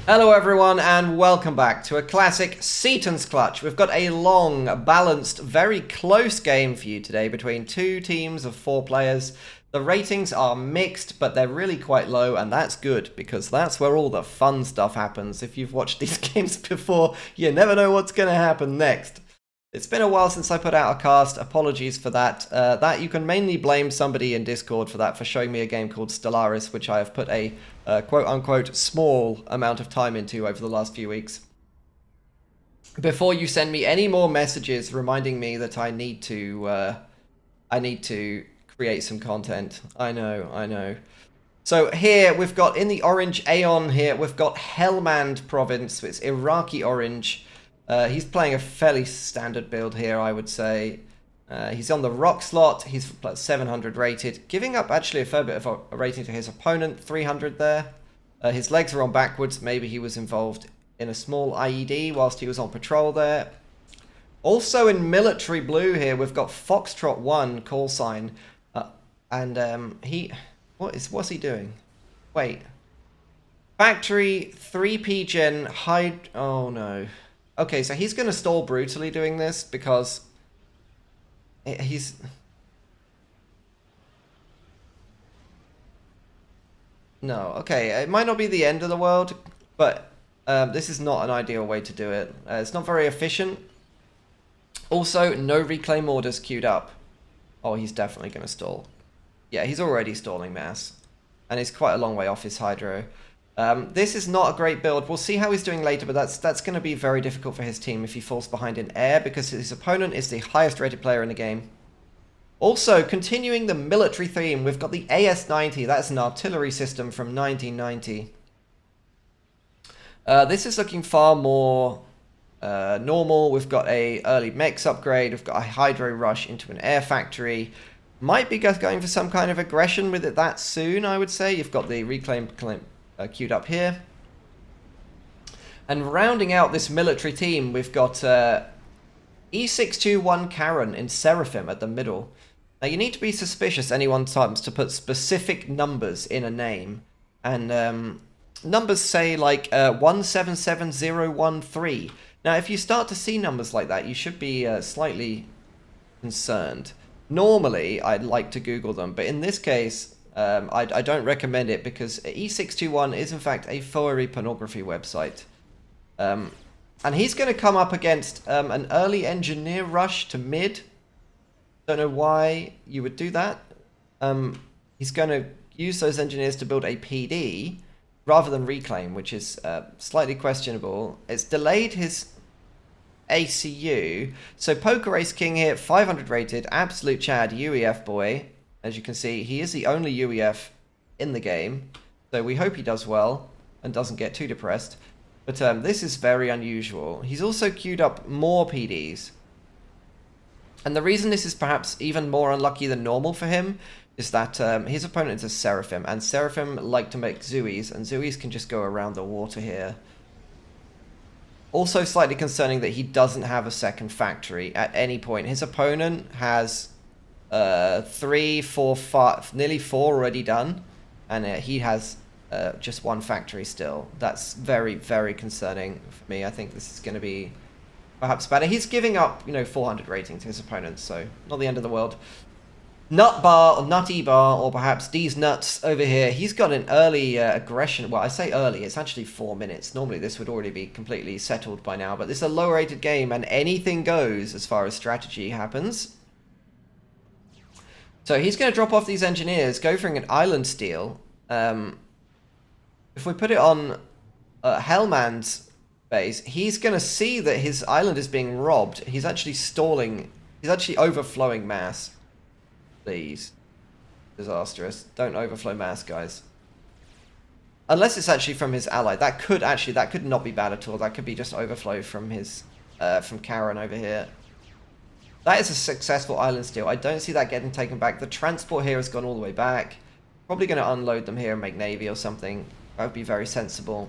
Hello everyone and welcome back to a classic Setons clutch. We've got a long, balanced, very close game for you today between two teams of 4 players. The ratings are mixed, but they're really quite low, and that's good because that's where all the fun stuff happens. If you've watched these games before, you never know what's going to happen next. It's been a while since I put out a cast, apologies for that. That you can mainly blame somebody in Discord for that, for showing me a game called Stellaris, which I have put a quote-unquote small amount of time into over the last few weeks. Before you send me any more messages reminding me that I need to create some content. I know. So here we've got, in the orange Aeon here, we've got Hellmand province, it's Iraqi orange. He's playing a fairly standard build here, I would say. He's on the rock slot, he's 700 rated, giving up actually a fair bit of a rating to his opponent, 300 there. His legs are on backwards, maybe he was involved in a small IED whilst he was on patrol there. Also in military blue here, we've got Foxtrot 1 call sign, what's he doing? Wait. Factory 3P gen hide, oh no. Okay, so he's going to stall brutally doing this because he's... No, okay, it might not be the end of the world, but this is not an ideal way to do it. It's not very efficient. Also, no reclaim orders queued up. Oh, he's definitely going to stall. Yeah, he's already stalling mass, and he's quite a long way off his hydro. This is not a great build. We'll see how he's doing later, but that's going to be very difficult for his team if he falls behind in air, because his opponent is the highest rated player in the game. Also, continuing the military theme, we've got the AS-90. That's an artillery system from 1990. This is looking far more normal. We've got a early mechs upgrade. We've got a hydro rush into an air factory. Might be going for some kind of aggression with it that soon, I would say. You've got the reclaim queued up here. And rounding out this military team, we've got E621 Kairen in Seraphim at the middle. Now you need to be suspicious anyone attempts to put specific numbers in a name. And numbers say like 177013. Now if you start to see numbers like that, you should be slightly concerned. Normally I'd like to Google them, but in this case I don't recommend it, because E621 is in fact a furry pornography website. And he's going to come up against an early engineer rush to mid. Don't know why you would do that. He's going to use those engineers to build a PD rather than reclaim, which is slightly questionable. It's delayed his ACU. So PokerAceKing here, 500 rated, absolute Chad, UEF boy. As you can see, he is the only UEF in the game, so we hope he does well and doesn't get too depressed. But this is very unusual. He's also queued up more PDs. And the reason this is perhaps even more unlucky than normal for him is that his opponent is a Seraphim, and Seraphim like to make Zuis, and Zuis can just go around the water here. Also slightly concerning that he doesn't have a second factory at any point. His opponent has 3, 4, 5, nearly 4 already done, and he has just 1 factory still. That's very, very concerning for me. I think this is going to be perhaps better. He's giving up, 400 rating to his opponent, so not the end of the world. Nutteber, or Nutteber, or perhaps these nuts over here. He's got an early aggression. Well, I say early, it's actually 4 minutes. Normally this would already be completely settled by now, but this is a low-rated game, and anything goes as far as strategy happens. So he's going to drop off these engineers, go for an island steal. If we put it on Hellmand's base, he's going to see that his island is being robbed. He's actually stalling. He's actually overflowing mass. Please. Disastrous. Don't overflow mass, guys. Unless it's actually from his ally. That could not be bad at all. That could be just overflow from his, from Kairen over here. That is a successful island steal. I don't see that getting taken back. The transport here has gone all the way back. Probably going to unload them here and make navy or something. That would be very sensible.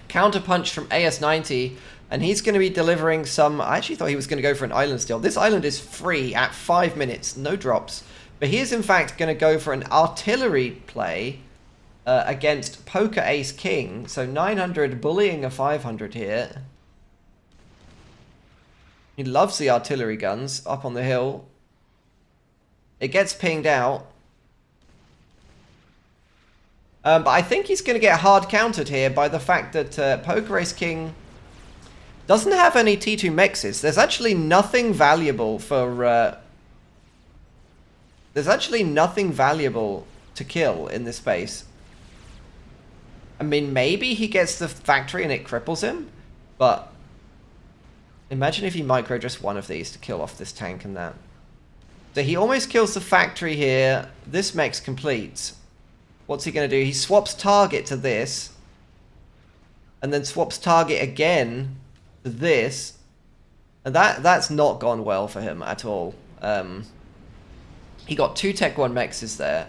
Counterpunch from AS-90, and he's going to be delivering some... I actually thought he was going to go for an island steal. This island is free at 5 minutes, no drops. But he is in fact going to go for an artillery play against PokerAceKing. So 900 bullying a 500 here. He loves the artillery guns up on the hill. It gets pinged out. But I think he's going to get hard countered here by the fact that PokerAceKing doesn't have any T2 mexes. There's actually nothing valuable for... there's actually nothing valuable to kill in this space. I mean, maybe he gets the factory and it cripples him, but imagine if he micro just one of these to kill off this tank and that. So he almost kills the factory here. This mech's completes. What's he going to do? He swaps target to this, and then swaps target again to this, and that's not gone well for him at all. He got 2 Tech 1 mexes there.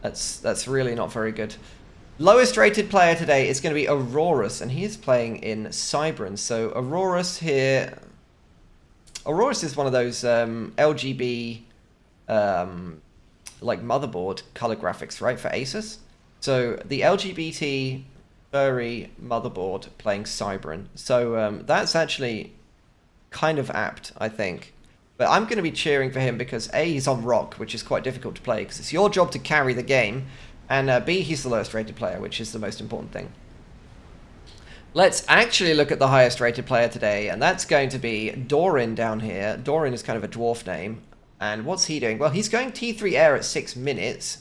That's really not very good. Lowest rated player today is going to be Aurorus, and he is playing in Cybran. So Aurorus here... Aurorus is one of those LGB like motherboard color graphics, right, for Asus. So the LGBT furry motherboard playing Cybran. So that's actually kind of apt, I think. But I'm going to be cheering for him because A, he's on rock, which is quite difficult to play because it's your job to carry the game, and B, he's the lowest rated player, which is the most important thing. Let's actually look at the highest rated player today, and that's going to be Doirin down here. Doirin is kind of a dwarf name. And what's he doing? Well, he's going T3 air at 6 minutes,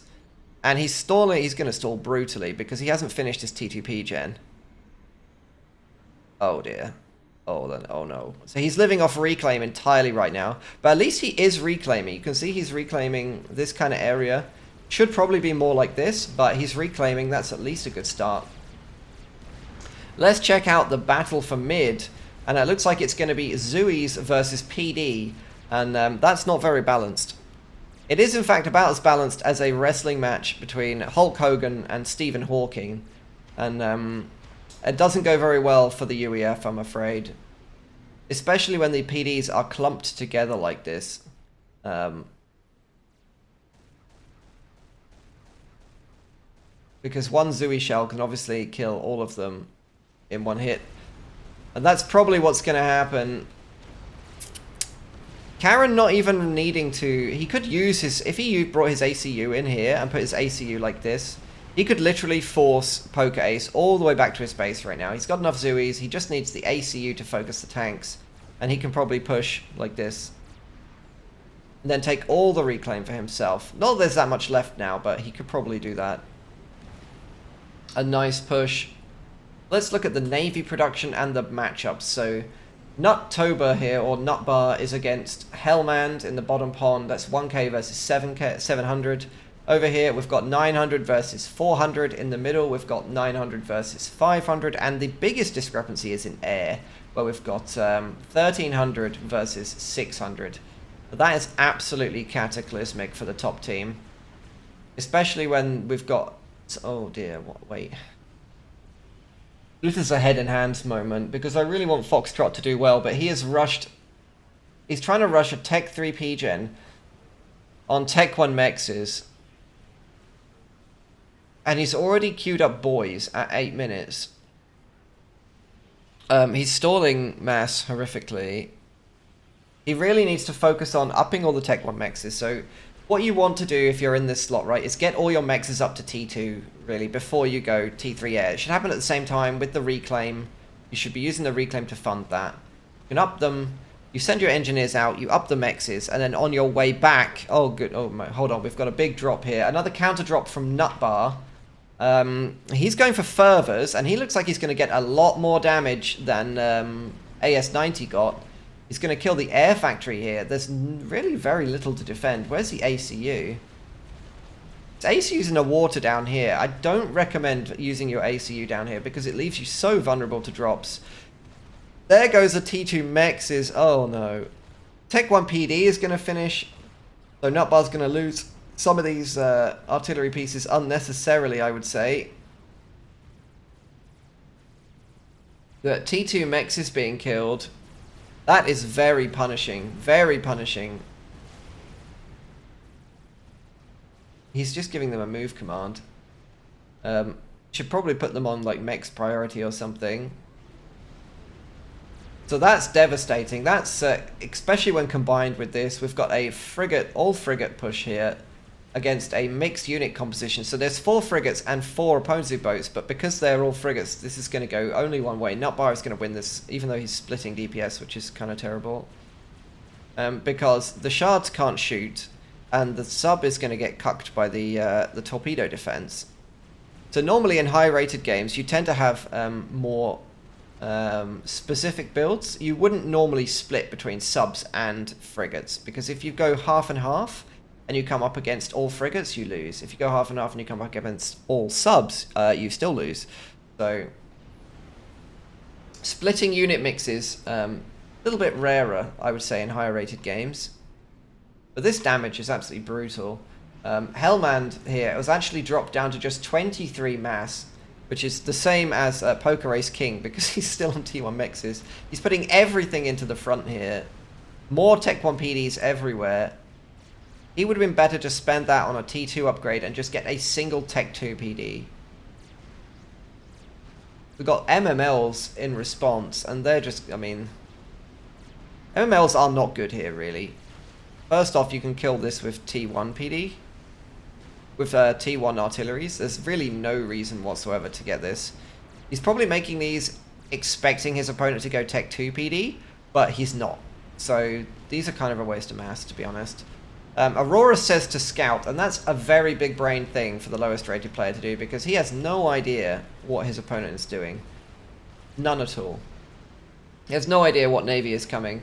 and he's stalling. He's going to stall brutally because he hasn't finished his T2P gen. Oh dear. Oh no. So he's living off reclaim entirely right now, but at least he is reclaiming. You can see he's reclaiming this kind of area. Should probably be more like this, but he's reclaiming. That's at least a good start. Let's check out the battle for mid, and it looks like it's going to be Zuis versus PD. And that's not very balanced. It is in fact about as balanced as a wrestling match between Hulk Hogan and Stephen Hawking. And it doesn't go very well for the UEF, I'm afraid. Especially when the PDs are clumped together like this. Because one Zui shell can obviously kill all of them in one hit. And that's probably what's going to happen. Kairen not even needing to... He could use his... If he brought his ACU in here and put his ACU like this, he could literally force PokerAce all the way back to his base right now. He's got enough Zuis. He just needs the ACU to focus the tanks. And he can probably push like this. And then take all the reclaim for himself. Not that there's that much left now, but he could probably do that. A nice push. Let's look at the Navy production and the matchups. So... Nutteber here, or Nutbar, is against Hellmand in the bottom pond. That's 1k versus 700. Over here, we've got 900 versus 400. In the middle, we've got 900 versus 500. And the biggest discrepancy is in air, where we've got 1300 versus 600. That is absolutely cataclysmic for the top team. Especially when we've got... Oh dear, wait... This is a head in hands moment, because I really want Foxtrot to do well, but he has rushed... He's trying to rush a Tech 3 P-Gen on Tech 1 Mexes. And he's already queued up boys at 8 minutes. He's stalling mass horrifically. He really needs to focus on upping all the Tech 1 Mexes, so... What you want to do if you're in this slot, right, is get all your mexes up to T2, really, before you go T3 air. It should happen at the same time with the reclaim. You should be using the reclaim to fund that. You can up them, you send your engineers out, you up the mexes, and then on your way back... Oh, good. Oh, hold on, we've got a big drop here. Another counter drop from Nutbar. He's going for fervors, and he looks like he's going to get a lot more damage than AS90 got. He's going to kill the air factory here. There's really very little to defend. Where's the ACU? His ACU's in the water down here. I don't recommend using your ACU down here because it leaves you so vulnerable to drops. There goes the T2 Mexes. Oh no. Tech 1 PD is going to finish. So Nutbar's going to lose some of these artillery pieces unnecessarily, I would say. The T2 Mex is being killed. That is very punishing. Very punishing. He's just giving them a move command. Should probably put them on like mechs priority or something. So that's devastating. That's especially when combined with this, we've got a frigate, all frigate push here against a mixed unit composition. So there's 4 frigates and 4 opposing boats, but because they're all frigates, this is going to go only one way. Nutteber is going to win this, even though he's splitting DPS, which is kind of terrible. Because the shards can't shoot, and the sub is going to get cucked by the torpedo defense. So normally in high-rated games, you tend to have more specific builds. You wouldn't normally split between subs and frigates, because if you go half and half and you come up against all frigates, you lose. If you go half and half and you come up against all subs, you still lose. So splitting unit mixes, a little bit rarer, I would say, in higher rated games. But this damage is absolutely brutal. Hellmand here was actually dropped down to just 23 mass, which is the same as PokerAceKing, because he's still on T1 mixes. He's putting everything into the front here. More Tech 1 PDs everywhere. He would have been better to spend that on a T2 upgrade and just get a single Tech 2 PD. We've got MMLs in response, and they're just, I mean... MMLs are not good here, really. First off, you can kill this with T1 PD. With T1 artilleries. There's really no reason whatsoever to get this. He's probably making these expecting his opponent to go Tech 2 PD, but he's not. So these are kind of a waste of mass, to be honest. Aurorus says to scout, and that's a very big brain thing for the lowest rated player to do, because he has no idea what his opponent is doing. None at all. He has no idea what navy is coming.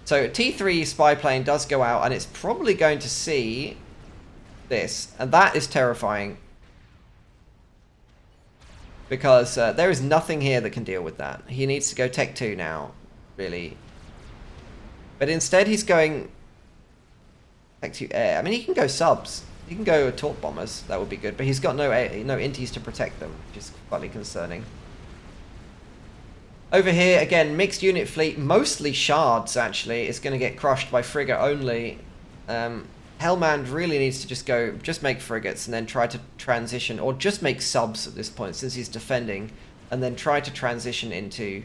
So T3 spy plane does go out, and it's probably going to see this, and that is terrifying. Because there is nothing here that can deal with that. He needs to go Tech 2 now, really. But instead he's going Tech 2 air. I mean, he can go subs. He can go torp bombers. That would be good. But he's got no inties to protect them, which is slightly concerning. Over here, again, mixed unit fleet. Mostly shards, actually. Is going to get crushed by frigate only. Hellmand really needs to just make frigates and then try to transition, or just make subs at this point, since he's defending, and then try to transition into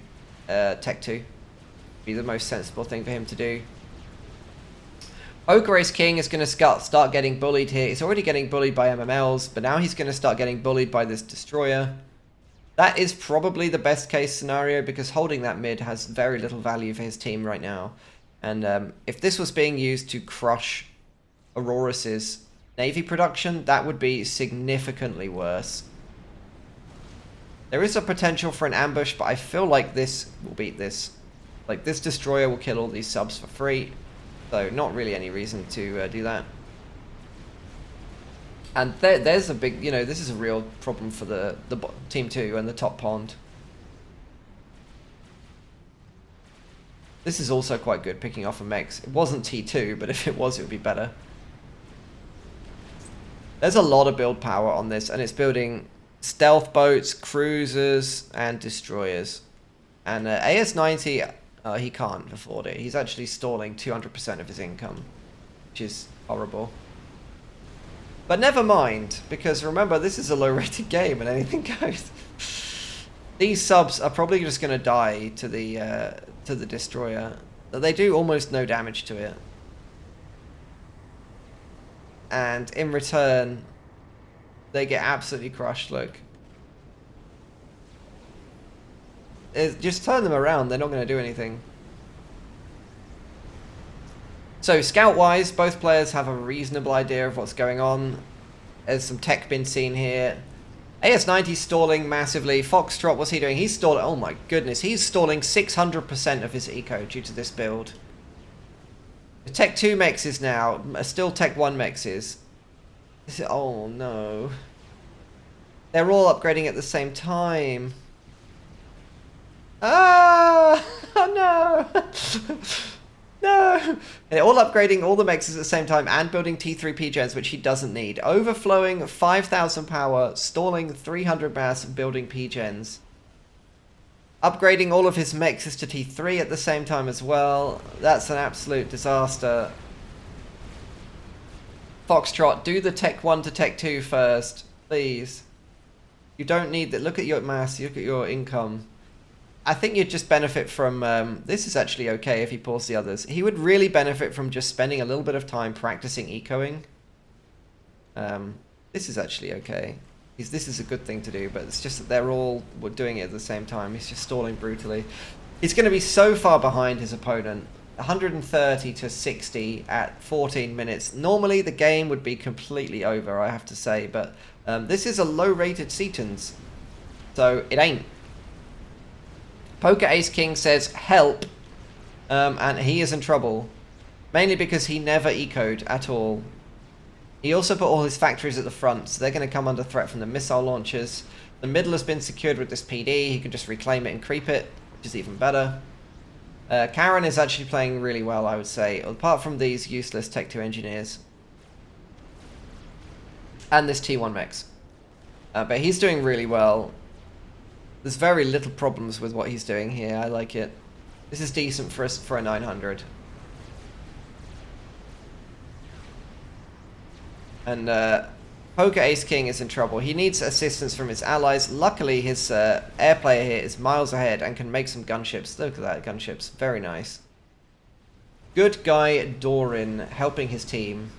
Tech 2. Be the most sensible thing for him to do. PokerAceKing is going to start getting bullied here. He's already getting bullied by MMLs, but now he's going to start getting bullied by this destroyer. That is probably the best case scenario, because holding that mid has very little value for his team right now. And if this was being used to crush Aurorus's navy production, that would be significantly worse. There is a potential for an ambush, but I feel like this will beat this. Like, this destroyer will kill all these subs for free. So, not really any reason to do that. And there's a big, this is a real problem for the Team 2 and the top pond. This is also quite good, picking off a mechs. It wasn't T2, but if it was, it would be better. There's a lot of build power on this, and it's building stealth boats, cruisers, and destroyers. And AS90, he can't afford it. He's actually stalling 200% of his income, which is horrible. But never mind, because remember, this is a low-rated game and anything goes. These subs are probably just going to die to the destroyer. They do almost no damage to it. And in return, they get absolutely crushed, look. Just turn them around, they're not going to do anything. So, scout-wise, both players have a reasonable idea of what's going on. There's some tech been seen here. AS90 stalling massively. Foxtrot, what's he doing? He's stalling, oh my goodness, he's stalling 600% of his eco due to this build. The Tech 2 mexes now are still Tech 1 mexes. Oh no. They're all upgrading at the same time. Ah! Oh no! No! And they're all upgrading all the mexes at the same time and building T3 P-gens, which he doesn't need. Overflowing 5,000 power, stalling 300 mass, and building P-gens. Upgrading all of his mexes to T3 at the same time as well. That's an absolute disaster. Foxtrot, do the Tech 1 to Tech 2 first, please. You don't need that. Look at your mass. Look at your income. I think you'd just benefit from... this is actually okay if he pulls the others. He would really benefit from just spending a little bit of time practicing ecoing. This is actually okay. This is a good thing to do, but it's just that they're all doing it at the same time. He's just stalling brutally. He's going to be so far behind his opponent. 130 to 60 at 14 minutes. Normally the game would be completely over, I have to say, but this is a low-rated Setons, so it ain't. PokerAceKing says help, and he is in trouble, mainly because he never ecoed at all. He also put all his factories at the front, so they're going to come under threat from the missile launchers. The middle has been secured with this PD. He can just reclaim it and creep it, which is even better. Kairen is actually playing really well, I would say, apart from these useless Tech 2 engineers. And this T1 mechs. But he's doing really well. There's very little problems with what he's doing here. I like it. This is decent for a 900. And PokerAceKing is in trouble. He needs assistance from his allies. Luckily, his air player here is miles ahead and can make some gunships. Look at that, gunships. Very nice. Good guy Doirin helping his team.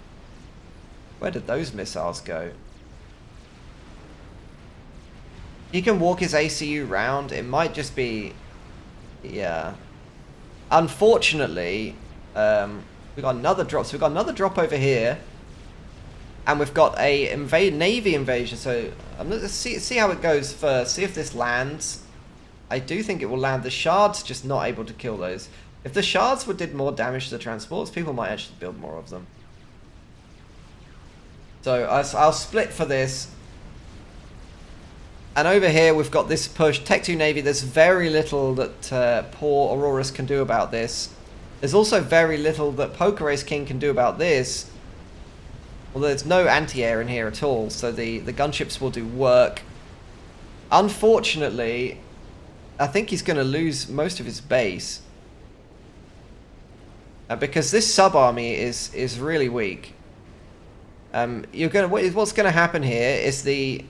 Where did those missiles go? He can walk his ACU round. It might just be... Yeah. Unfortunately, we've got another drop. So we've got another drop over here. And we've got a Navy invasion. So I'm going to see how it goes first. See if this lands. I do think it will land. The shards just not able to kill those. If the shards did more damage to the transports, people might actually build more of them. So I'll split for this. And over here we've got this push. Tech 2 Navy, there's very little that poor Aurorus can do about this. There's also very little that PokerAceKing can do about this. Well, there's no anti-air in here at all, so the gunships will do work. Unfortunately, I think he's going to lose most of his base. Because this sub-army is really weak. What's going to happen here is the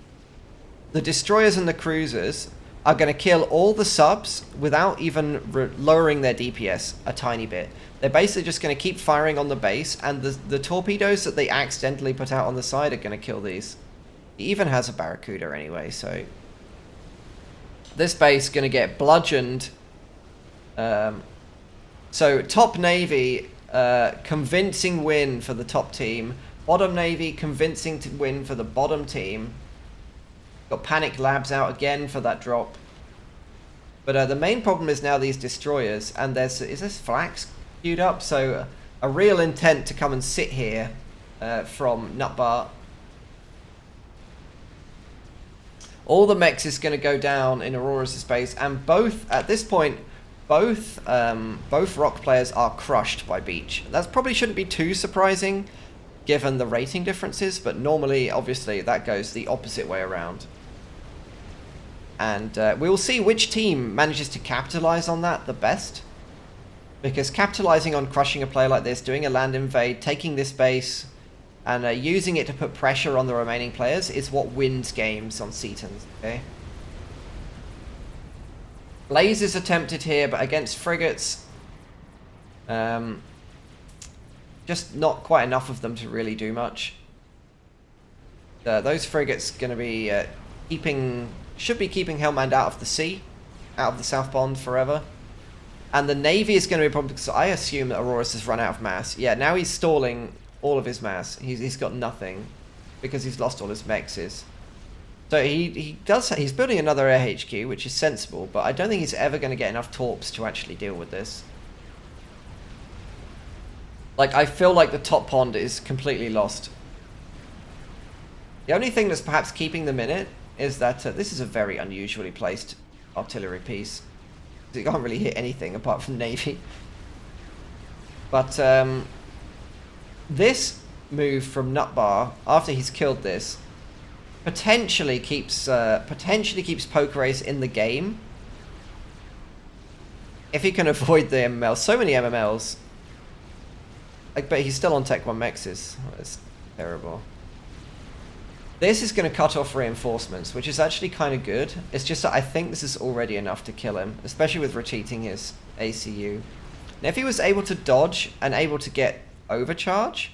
destroyers and the cruisers are going to kill all the subs without even lowering their DPS a tiny bit. They're basically just going to keep firing on the base, and the torpedoes that they accidentally put out on the side are going to kill these. He even has a Barracuda anyway, so... This base is going to get bludgeoned. So, top Navy, convincing win for the top team. Bottom Navy, convincing win for the bottom team. Got Panic Labs out again for that drop. But the main problem is now these destroyers, and is this Flax queued up? So a real intent to come and sit here from Nutteber. All the mechs is going to go down in Aurorus' base, and both, at this point, both rock players are crushed by Beach. That probably shouldn't be too surprising, given the rating differences, but normally, obviously, that goes the opposite way around. And we will see which team manages to capitalize on that the best. Because capitalizing on crushing a player like this, doing a land invade, taking this base, and using it to put pressure on the remaining players is what wins games on Setons, okay? Blaze is attempted here, but against frigates, just not quite enough of them to really do much. Those frigates going to be should be keeping Hellmand out of the sea, out of the South Pond forever. And the Navy is going to be a problem because I assume that Aurorus has run out of mass. Yeah, now he's stalling all of his mass. He's got nothing because he's lost all his mexes. So he's building another air HQ, which is sensible, but I don't think he's ever going to get enough torps to actually deal with this. Like, I feel like the top pond is completely lost. The only thing that's perhaps keeping them in it is that this is a very unusually placed artillery piece. You can't really hit anything apart from Navy. But this move from Nutteber, after he's killed this, potentially keeps PokerAce in the game. If he can avoid the MML. So many MMLs. Like, but he's still on Tech 1 mexes. Oh, it's terrible. This is going to cut off reinforcements, which is actually kind of good. It's just that I think this is already enough to kill him, especially with retreating his ACU. Now, if he was able to dodge and able to get overcharge,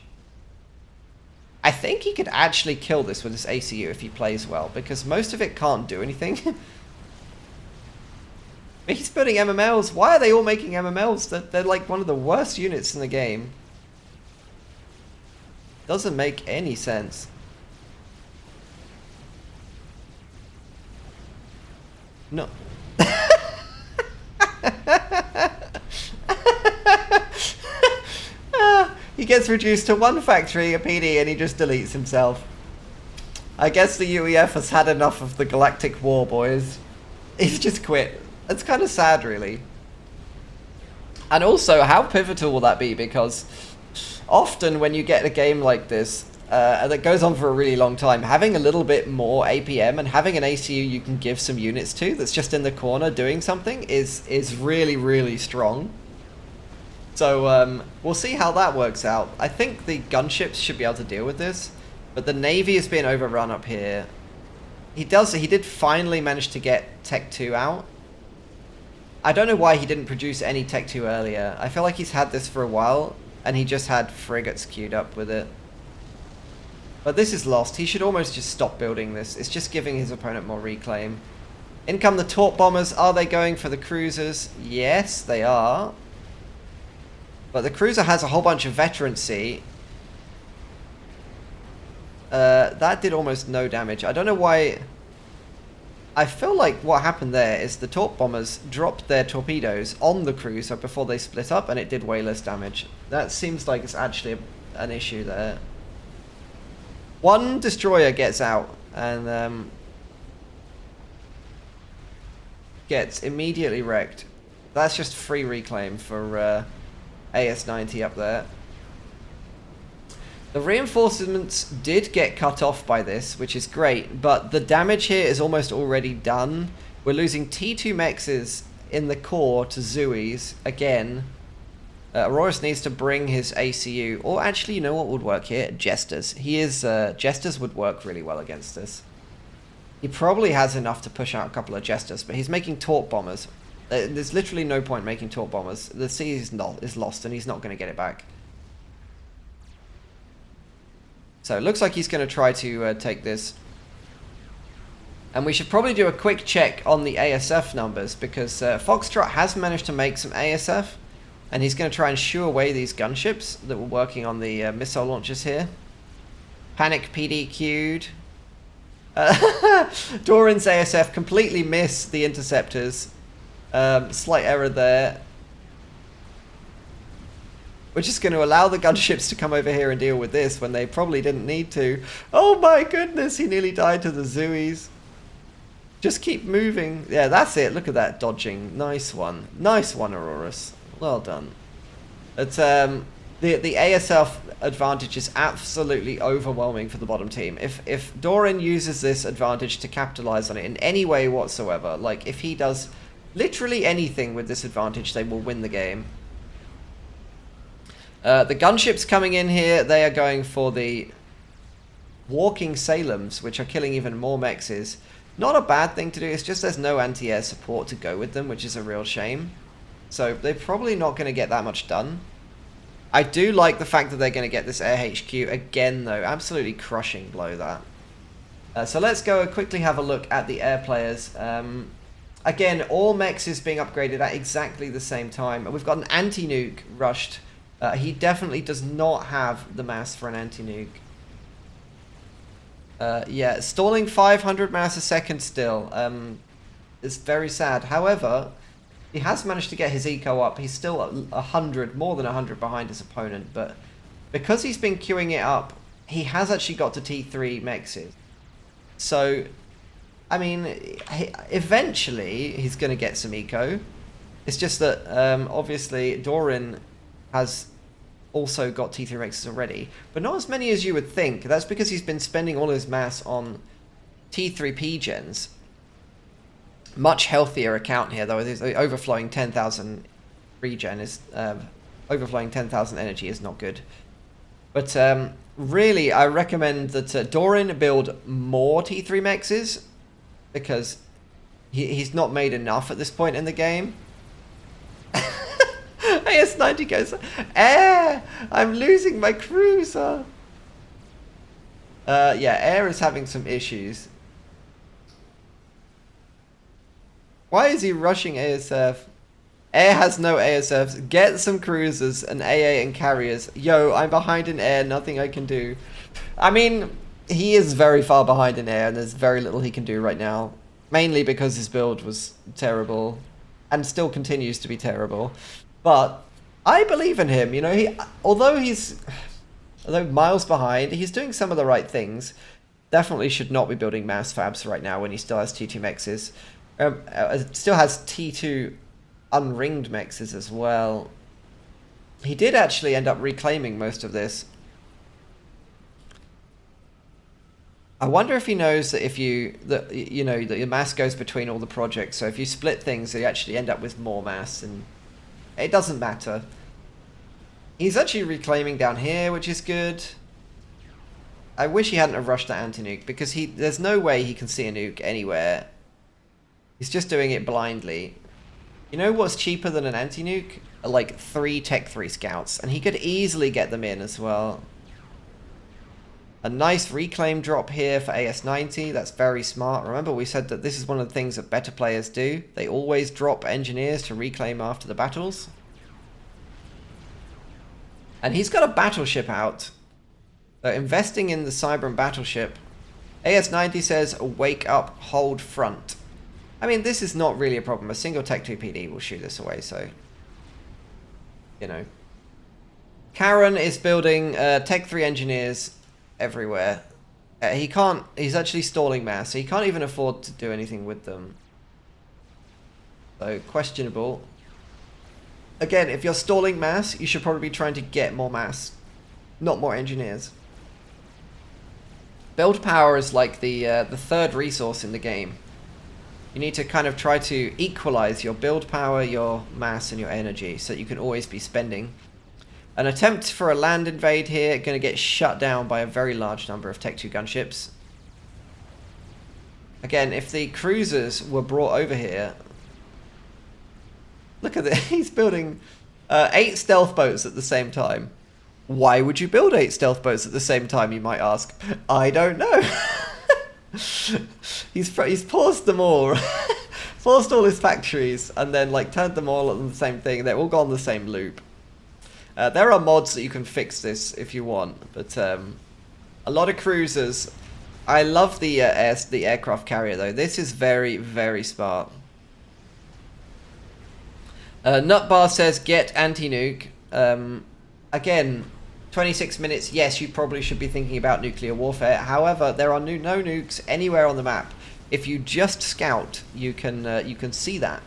I think he could actually kill this with his ACU if he plays well, because most of it can't do anything. He's building MMLs. Why are they all making MMLs? They're like one of the worst units in the game. Doesn't make any sense. No. He gets reduced to 1 factory, a PD, and he just deletes himself. I guess the UEF has had enough of the Galactic War, boys. He's just quit. It's kind of sad, really. And also, how pivotal will that be? Because often when you get a game like this, that goes on for a really long time, having a little bit more APM and having an ACU you can give some units to that's just in the corner doing something is really, really strong. So we'll see how that works out. I think the gunships should be able to deal with this, but the Navy is being overrun up here. He did finally manage to get Tech 2 out. I don't know why he didn't produce any Tech 2 earlier. I feel like he's had this for a while, and he just had frigates queued up with it. But this is lost. He should almost just stop building this. It's just giving his opponent more reclaim. In come the Torp bombers. Are they going for the cruisers? Yes, they are. But the cruiser has a whole bunch of veterancy. That did almost no damage. I don't know why. I feel like what happened there is the Torp bombers dropped their torpedoes on the cruiser before they split up, and it did way less damage. That seems like it's actually an issue there. One destroyer gets out and gets immediately wrecked. That's just free reclaim for AS-90 up there. The reinforcements did get cut off by this, which is great, but the damage here is almost already done. We're losing T2 mexes in the core to Zuis again. Aurorus needs to bring his ACU, or actually, you know what would work here? Jesters. Jesters would work really well against this. He probably has enough to push out a couple of Jesters, but he's making Torp bombers. There's literally no point making Torp bombers. The sea is lost, and he's not going to get it back. So it looks like he's going to try to take this. And we should probably do a quick check on the ASF numbers, because Foxtrot has managed to make some ASF, and he's going to try and shoo away these gunships that were working on the missile launchers here. Panic PD queued. Doirin's ASF completely missed the interceptors. Slight error there. We're just going to allow the gunships to come over here and deal with this when they probably didn't need to. Oh my goodness, he nearly died to the Zuis. Just keep moving. Yeah, that's it. Look at that dodging. Nice one. Nice one, Aurorus. Well done. But the ASF advantage is absolutely overwhelming for the bottom team. If Doirin uses this advantage to capitalize on it in any way whatsoever, like if he does literally anything with this advantage, they will win the game. The gunships coming in here, they are going for the walking Salems, which are killing even more mexes. Not a bad thing to do, it's just there's no anti-air support to go with them, which is a real shame. So they're probably not going to get that much done. I do like the fact that they're going to get this air HQ again, though. Absolutely crushing blow that. So let's go quickly have a look at the air players. Again, all mechs is being upgraded at exactly the same time. We've got an anti-nuke rushed. He definitely does not have the mass for an anti-nuke. Yeah, stalling 500 mass a second still. It's very sad. However, he has managed to get his eco up. He's still 100, more than 100 behind his opponent, but because he's been queuing it up, he has actually got to T3 mexes. So, I mean, eventually he's going to get some eco. It's just that, obviously, Doirin has also got T3 mexes already, but not as many as you would think. That's because he's been spending all his mass on T3 P-gens. Much healthier account here, though. The overflowing 10,000 regen is overflowing 10,000 energy is not good. But really, I recommend that Doirin build more T3 mexes, because he's not made enough at this point in the game. AS90 goes, Air! I'm losing my cruiser! Yeah, Air is having some issues. Why is he rushing ASF? Air has no ASFs. Get some cruisers and AA and carriers. Yo, I'm behind in Air, nothing I can do. I mean, he is very far behind in Air, and there's very little he can do right now. Mainly because his build was terrible, and still continues to be terrible. But I believe in him, you know, although miles behind, he's doing some of the right things. Definitely should not be building mass fabs right now when he still has T2 mexes. Still has T2 unringed mexes as well. He did actually end up reclaiming most of this. I wonder if he knows that if that your mass goes between all the projects. So if you split things, you actually end up with more mass, and it doesn't matter. He's actually reclaiming down here, which is good. I wish he hadn't have rushed that anti-nuke, because there's no way he can see a nuke anywhere. He's just doing it blindly. You know what's cheaper than an anti-nuke? Like 3 Tech 3 scouts, and he could easily get them in as well. A nice reclaim drop here for AS90. That's very smart. Remember, we said that this is one of the things that better players do. They always drop engineers to reclaim after the battles. And he's got a battleship out. Investing in the Cybran battleship. AS90 says, wake up, hold front. I mean, this is not really a problem. A single Tech 2 PD will shoot this away, so... You know. Kairen is building Tech 3 engineers everywhere. He's actually stalling mass, so he can't even afford to do anything with them. So, questionable. Again, if you're stalling mass, you should probably be trying to get more mass, not more engineers. Build power is like the third resource in the game. You need to kind of try to equalize your build power, your mass, and your energy, so that you can always be spending. An attempt for a land invade here, going to get shut down by a very large number of Tech 2 gunships. Again, if the cruisers were brought over here... Look at this, he's building 8 stealth boats at the same time. Why would you build 8 stealth boats at the same time, you might ask? I don't know. He's paused them all. Paused all his factories, and then like turned them all on the same thing. They're all gone the same loop. There are mods that you can fix this if you want, but a lot of cruisers. I love the aircraft carrier though. This is very, very smart. Nutbar says get anti-nuke. Again, 26 minutes. Yes, you probably should be thinking about nuclear warfare. However, there are no nukes anywhere on the map. If you just scout, you can see that.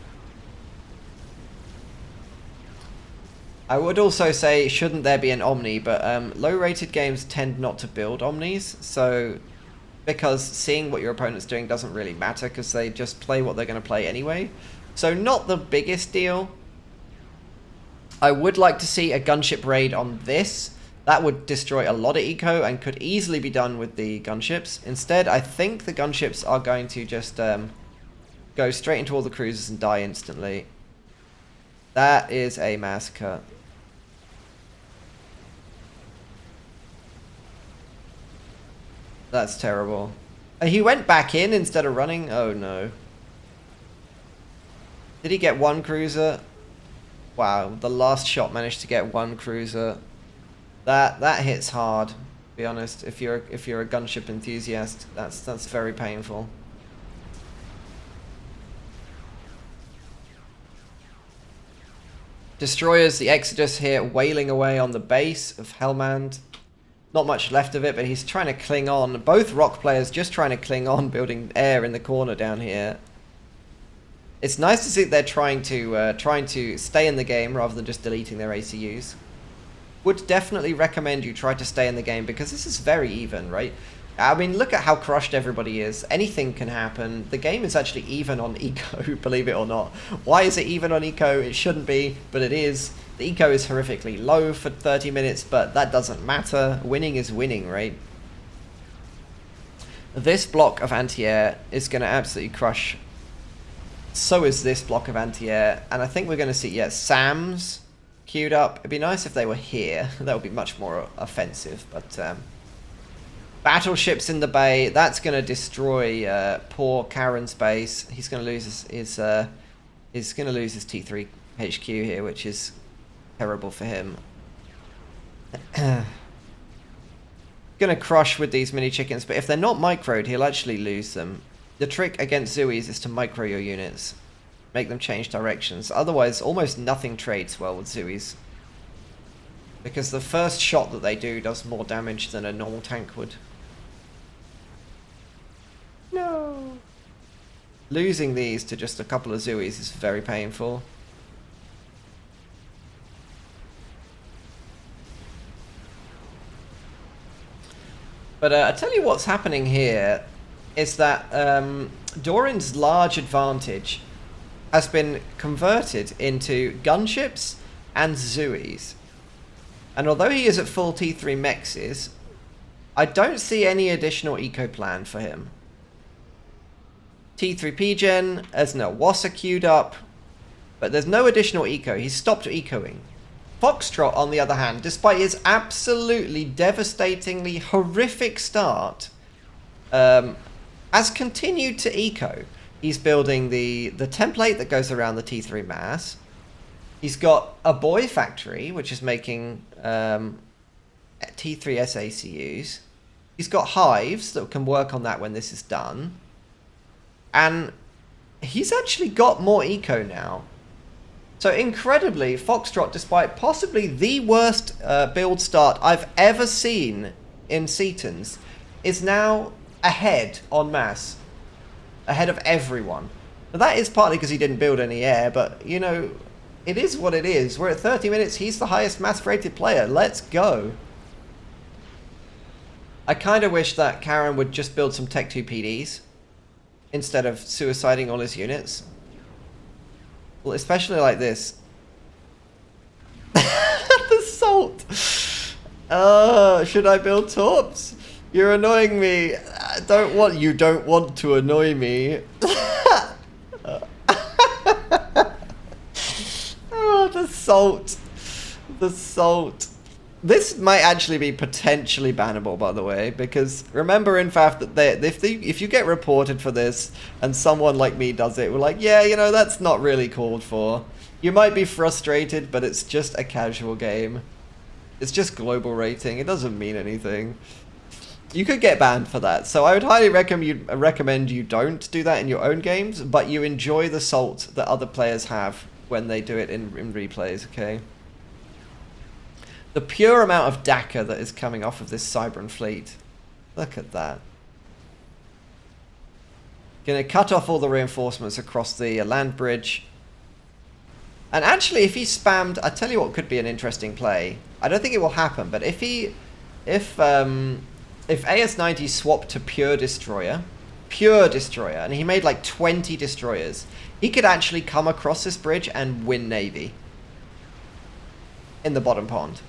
I would also say, shouldn't there be an Omni, but low-rated games tend not to build Omnis, so because seeing what your opponent's doing doesn't really matter, because they just play what they're going to play anyway. So not the biggest deal. I would like to see a gunship raid on this. That would destroy a lot of eco and could easily be done with the gunships. Instead, I think the gunships are going to just go straight into all the cruisers and die instantly. That is a massacre. That's terrible. He went back in instead of running? Oh no. Did he get 1 cruiser? Wow, the last shot managed to get 1 cruiser. That hits hard, to be honest. If you're a gunship enthusiast, that's very painful. Destroyers, the Exodus here, wailing away on the base of Hellmand. Not much left of it, but he's trying to cling on. Both rock players just trying to cling on, building air in the corner down here. It's nice to see that they're trying to stay in the game rather than just deleting their ACUs. Would definitely recommend you try to stay in the game, because this is very even, right? I mean, look at how crushed everybody is. Anything can happen. The game is actually even on eco, believe it or not. Why is it even on eco? It shouldn't be, but it is. The eco is horrifically low for 30 minutes, but that doesn't matter. Winning is winning, right? This block of anti-air is going to absolutely crush. So is this block of anti-air. And I think we're going to see, yeah, SAMs queued up. It'd be nice if they were here. That would be much more offensive, but... battleships in the bay, that's going to destroy poor Kairen's base. He's going to lose his T3 HQ here, which is terrible for him. Going to crush with these mini chickens, but if they're not microed, he'll actually lose them. The trick against Zooies is to micro your units, make them change directions. Otherwise, almost nothing trades well with Zooies, because the first shot that they do does more damage than a normal tank would. No. Losing these to just a couple of Zooies is very painful. But I tell you what's happening here is that Doirin's large advantage has been converted into gunships and Zooies. And although he is at full T3 mexes, I don't see any additional eco plan for him. T3 P-Gen, there's no Wassa queued up, but there's no additional eco. He's stopped ecoing. Foxtrot, on the other hand, despite his absolutely devastatingly horrific start, has continued to eco. He's building the template that goes around the T3 mass. He's got a boy factory, which is making T3 SACUs. He's got hives that can work on that when this is done. And he's actually got more eco now. So incredibly, Foxtrot, despite possibly the worst build start I've ever seen in Setons, is now ahead en masse. Ahead of everyone. Now, that is partly because he didn't build any air, but, you know, it is what it is. We're at 30 minutes, he's the highest mass rated player. Let's go. I kind of wish that Kairen would just build some Tech 2 PDs instead of suiciding all his units. Well, especially like this. The salt! Should I build torps? You're annoying me. You don't want to annoy me. Oh, the salt. The salt. This might actually be potentially bannable, by the way, because remember in FAF that if you get reported for this and someone like me does it, we're like, yeah, you know, that's not really called for. You might be frustrated, but it's just a casual game. It's just global rating. It doesn't mean anything. You could get banned for that, so I would highly recommend you don't do that in your own games, but you enjoy the salt that other players have when they do it in replays, okay? The pure amount of DACA that is coming off of this Cybran fleet. Look at that. Gonna cut off all the reinforcements across the land bridge. And actually, if he spammed, I tell you what could be an interesting play. I don't think it will happen, but if AS90 swapped to pure destroyer, and he made like 20 destroyers, he could actually come across this bridge and win Navy in the bottom pond.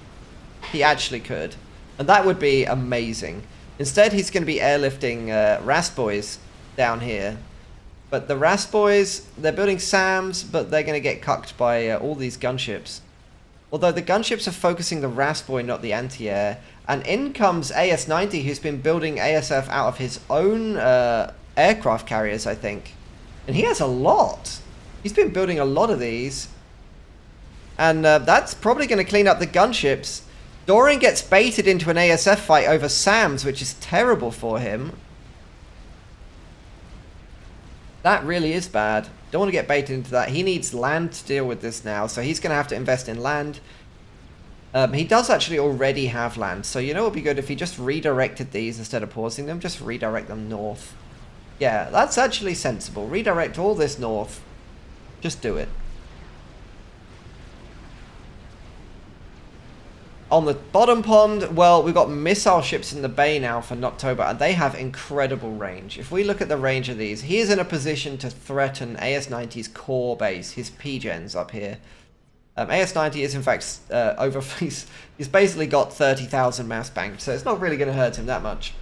He actually could. And that would be amazing. Instead, he's going to be airlifting Rasboys down here. But the Rasboys, they're building SAMs, but they're going to get cucked by all these gunships. Although the gunships are focusing the Rasboy, not the anti-air. And in comes AS90, who's been building ASF out of his own aircraft carriers, I think. And he has a lot. He's been building a lot of these. And that's probably going to clean up the gunships. Doirin gets baited into an ASF fight over SAMs, which is terrible for him. That really is bad. Don't want to get baited into that. He needs land to deal with this now, so he's going to have to invest in land. He does actually already have land, so you know it would be good if he just redirected these instead of pausing them. Just redirect them north. Yeah, that's actually sensible. Redirect all this north. Just do it. On the bottom pond, well, we've got missile ships in the bay now for Nutteber, and they have incredible range. If we look at the range of these, he is in a position to threaten AS90's core base, his P-gens up here. AS90 is in fact he's basically got 30,000 mass banked, so it's not really going to hurt him that much.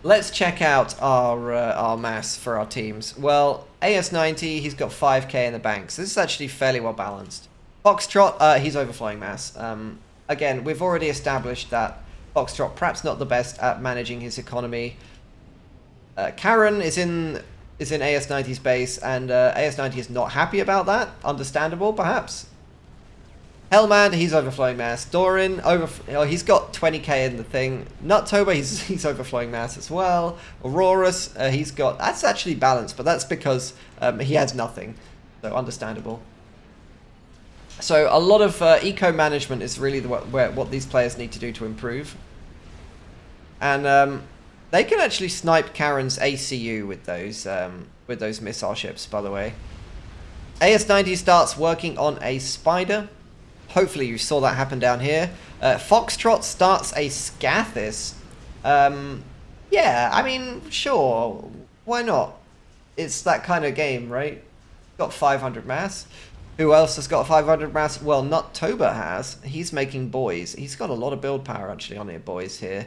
Let's check out our mass for our teams. Well, AS90, he's got 5k in the bank, so this is actually fairly well balanced. Foxtrot, he's overflowing mass. Again, we've already established that Foxtrot perhaps not the best at managing his economy. Kairen is in AS90's base, and AS90 is not happy about that. Understandable, perhaps. Hellmand, he's overflowing mass. Doirin, he's got 20k in the thing. Nutteber, he's overflowing mass as well. Aurorus, he's got... That's actually balanced, but that's because he has nothing. So, understandable. So a lot of eco-management is really what these players need to do to improve. And they can actually snipe Kairen's ACU with those missile ships, by the way. AS90 starts working on a spider. Hopefully you saw that happen down here. Foxtrot starts a Scathis. Yeah, I mean, sure. Why not? It's that kind of game, right? Got 500 mass. Who else has got 500 mass? Well, Nutteber has. He's making boys. He's got a lot of build power actually on it, boys here.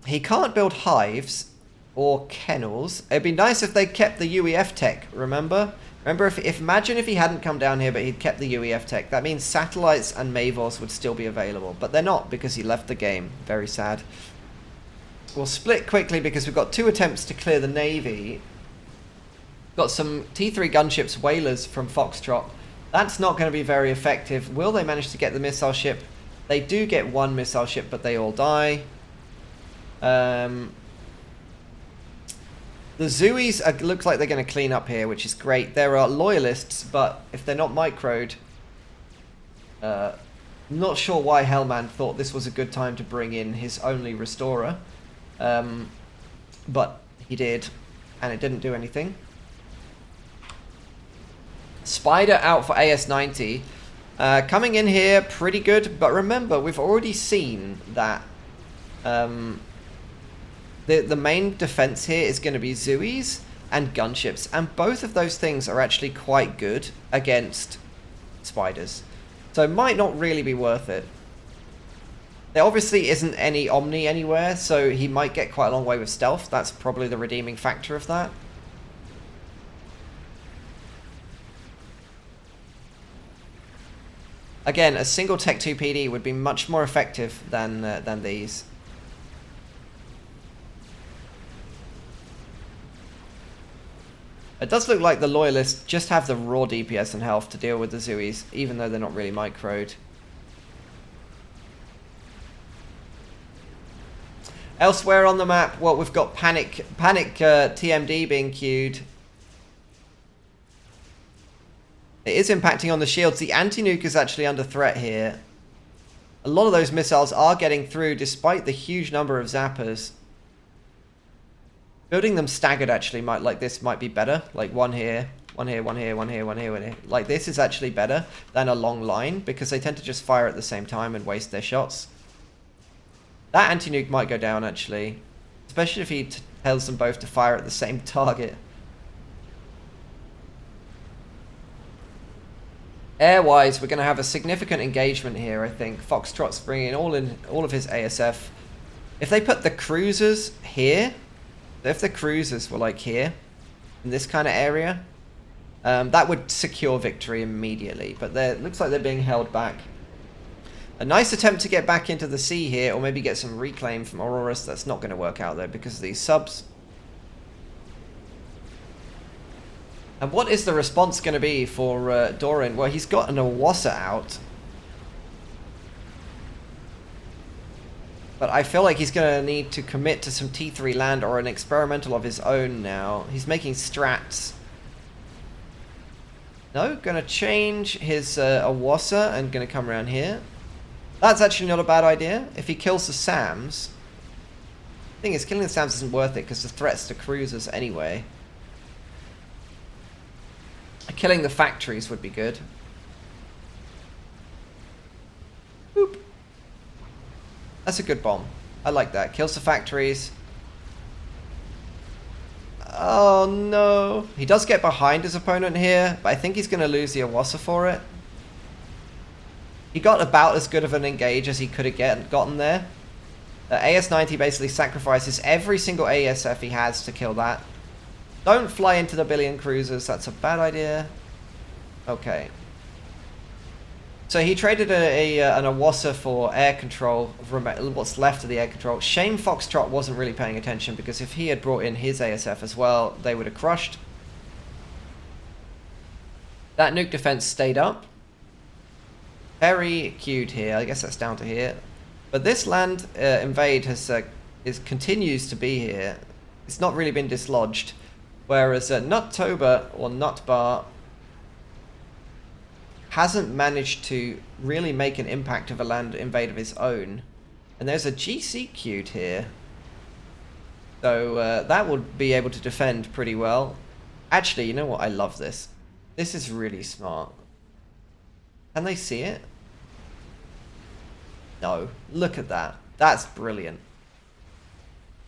He can't build hives or kennels. It'd be nice if they kept the UEF tech, remember? Remember, imagine if he hadn't come down here but he'd kept the UEF tech. That means satellites and Mavos would still be available. But they're not because he left the game. Very sad. We'll split quickly because we've got 2 attempts to clear the navy. Got some T3 gunships, whalers from Foxtrot. That's not going to be very effective. Will they manage to get the missile ship? They do get 1 missile ship, but they all die. The Zooies looks like they're going to clean up here, which is great. There are loyalists, but if they're not microed... not sure why Hellmand thought this was a good time to bring in his only restorer. But he did, and it didn't do anything. Spider out for AS90. Coming in here, pretty good. But remember, we've already seen that the main defense here is going to be Zooies and gunships. And both of those things are actually quite good against spiders. So it might not really be worth it. There obviously isn't any Omni anywhere, so he might get quite a long way with stealth. That's probably the redeeming factor of that. Again, a single Tech 2 PD would be much more effective than these. It does look like the Loyalists just have the raw DPS and health to deal with the Zooies, even though they're not really microed. Elsewhere on the map, well, we've got Panic TMD being queued. It is impacting on the shields. The anti-nuke is actually under threat here. A lot of those missiles are getting through despite the huge number of zappers. Building them staggered actually might be better. Like one here, one here, one here, one here, one here, one here. Like this is actually better than a long line because they tend to just fire at the same time and waste their shots. That anti-nuke might go down actually. Especially if he tells them both to fire at the same target. Air-wise, we're going to have a significant engagement here, I think. Foxtrot's bringing all of his ASF. If they put the cruisers here, if the cruisers were like here, in this kind of area, that would secure victory immediately. But it looks like they're being held back. A nice attempt to get back into the sea here, or maybe get some reclaim from Aurorus. That's not going to work out though because of these subs. And what is the response going to be for Doirin? Well, he's got an Awasa out. But I feel like he's going to need to commit to some T3 land or an experimental of his own now. He's making strats. No, going to change his Awasa and going to come around here. That's actually not a bad idea. If he kills the SAMs... The thing is, killing the SAMs isn't worth it because the threats to cruisers anyway. Killing the factories would be good. That's a good bomb. I like that. Kills the factories. Oh no. He does get behind his opponent here, but I think he's going to lose the Awasa for it. He got about as good of an engage as he could have gotten there. AS-90 basically sacrifices every single ASF he has to kill that. Don't fly into the billion cruisers, that's a bad idea. Okay. So he traded an Awasa for air control, what's left of the air control. Shame Foxtrot wasn't really paying attention, because if he had brought in his ASF as well, they would have crushed. That nuke defense stayed up. Very cute here, I guess that's down to here. But this land invade continues to be here. It's not really been dislodged. Whereas Nutteber or Nutteber hasn't managed to really make an impact of a land invade of his own. And there's a GC queued here. So that would be able to defend pretty well. Actually, you know what? I love this. This is really smart. Can they see it? No. Look at that. That's brilliant.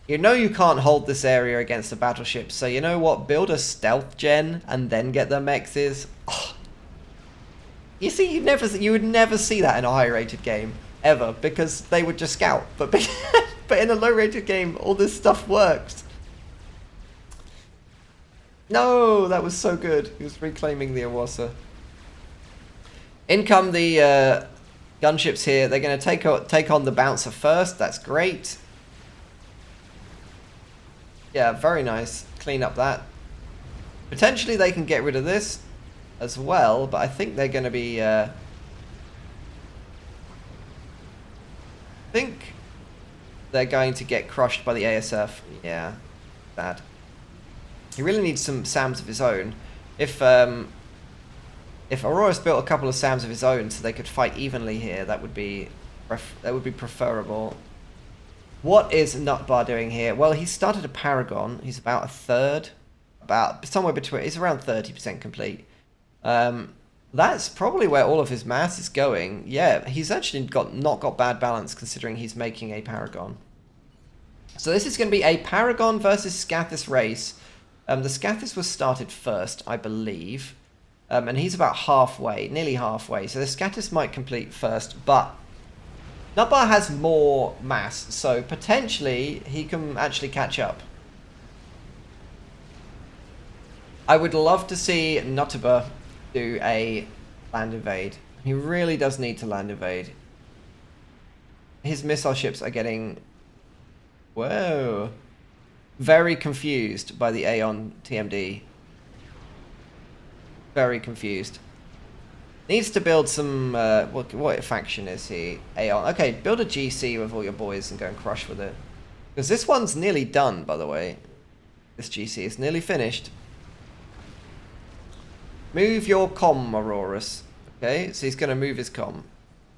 You know you can't hold this area against a battleship, so you know what? Build a stealth gen and then get their mexes. Oh. You see, you would never see that in a high-rated game, ever, because they would just scout. But in a low-rated game, all this stuff works. No, that was so good. He was reclaiming the Awasa. In come the gunships here. They're going to take on the bouncer first. That's great. Yeah, very nice. Clean up that. Potentially they can get rid of this as well, but I think they're going to be... I think they're going to get crushed by the ASF. Yeah, bad. He really needs some SAMs of his own. If Aurorus built a couple of SAMs of his own so they could fight evenly here, that would be preferable. What is Nutteber doing here? Well, he started a Paragon. He's about a third, somewhere between. He's around 30% complete. That's probably where all of his mass is going. Yeah, he's actually not got bad balance considering he's making a Paragon. So this is going to be a Paragon versus Scathis race. The Scathis was started first, I believe. And he's about halfway, nearly halfway. So the Scathis might complete first, but Nutteber has more mass, so potentially he can actually catch up. I would love to see Nutteber do a land invade. He really does need to land invade. His missile ships are getting... Whoa. Very confused by the Aeon TMD. Very confused. Needs to build some... what faction is he? Aeon. Okay, build a GC with all your boys and go and crush with it. Because this one's nearly done, by the way. This GC is nearly finished. Move your comm, Aurorus. Okay, so he's going to move his comm.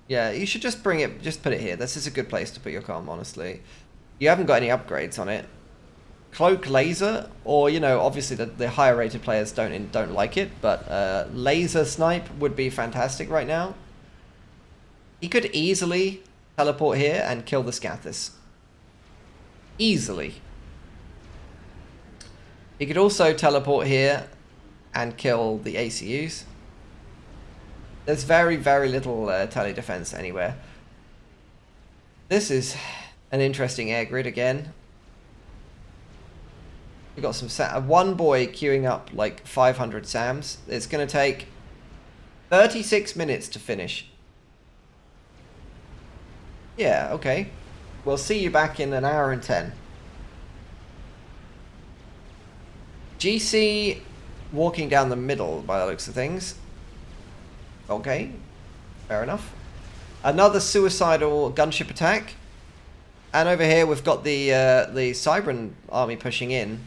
Yeah, you should just bring it... Just put it here. This is a good place to put your comm, honestly. You haven't got any upgrades on it. Cloak laser, or you know, obviously the higher rated players don't like it, but laser snipe would be fantastic right now. He could easily teleport here and kill the Scathis. Easily. He could also teleport here and kill the ACUs. There's very, very little tele defense anywhere. This is an interesting air grid again. We've got some one boy queuing up like 500 SAMs. It's going to take 36 minutes to finish. Yeah, okay. We'll see you back in an hour and 10. GC walking down the middle by the looks of things. Okay, fair enough. Another suicidal gunship attack. And over here we've got the Cybran army pushing in.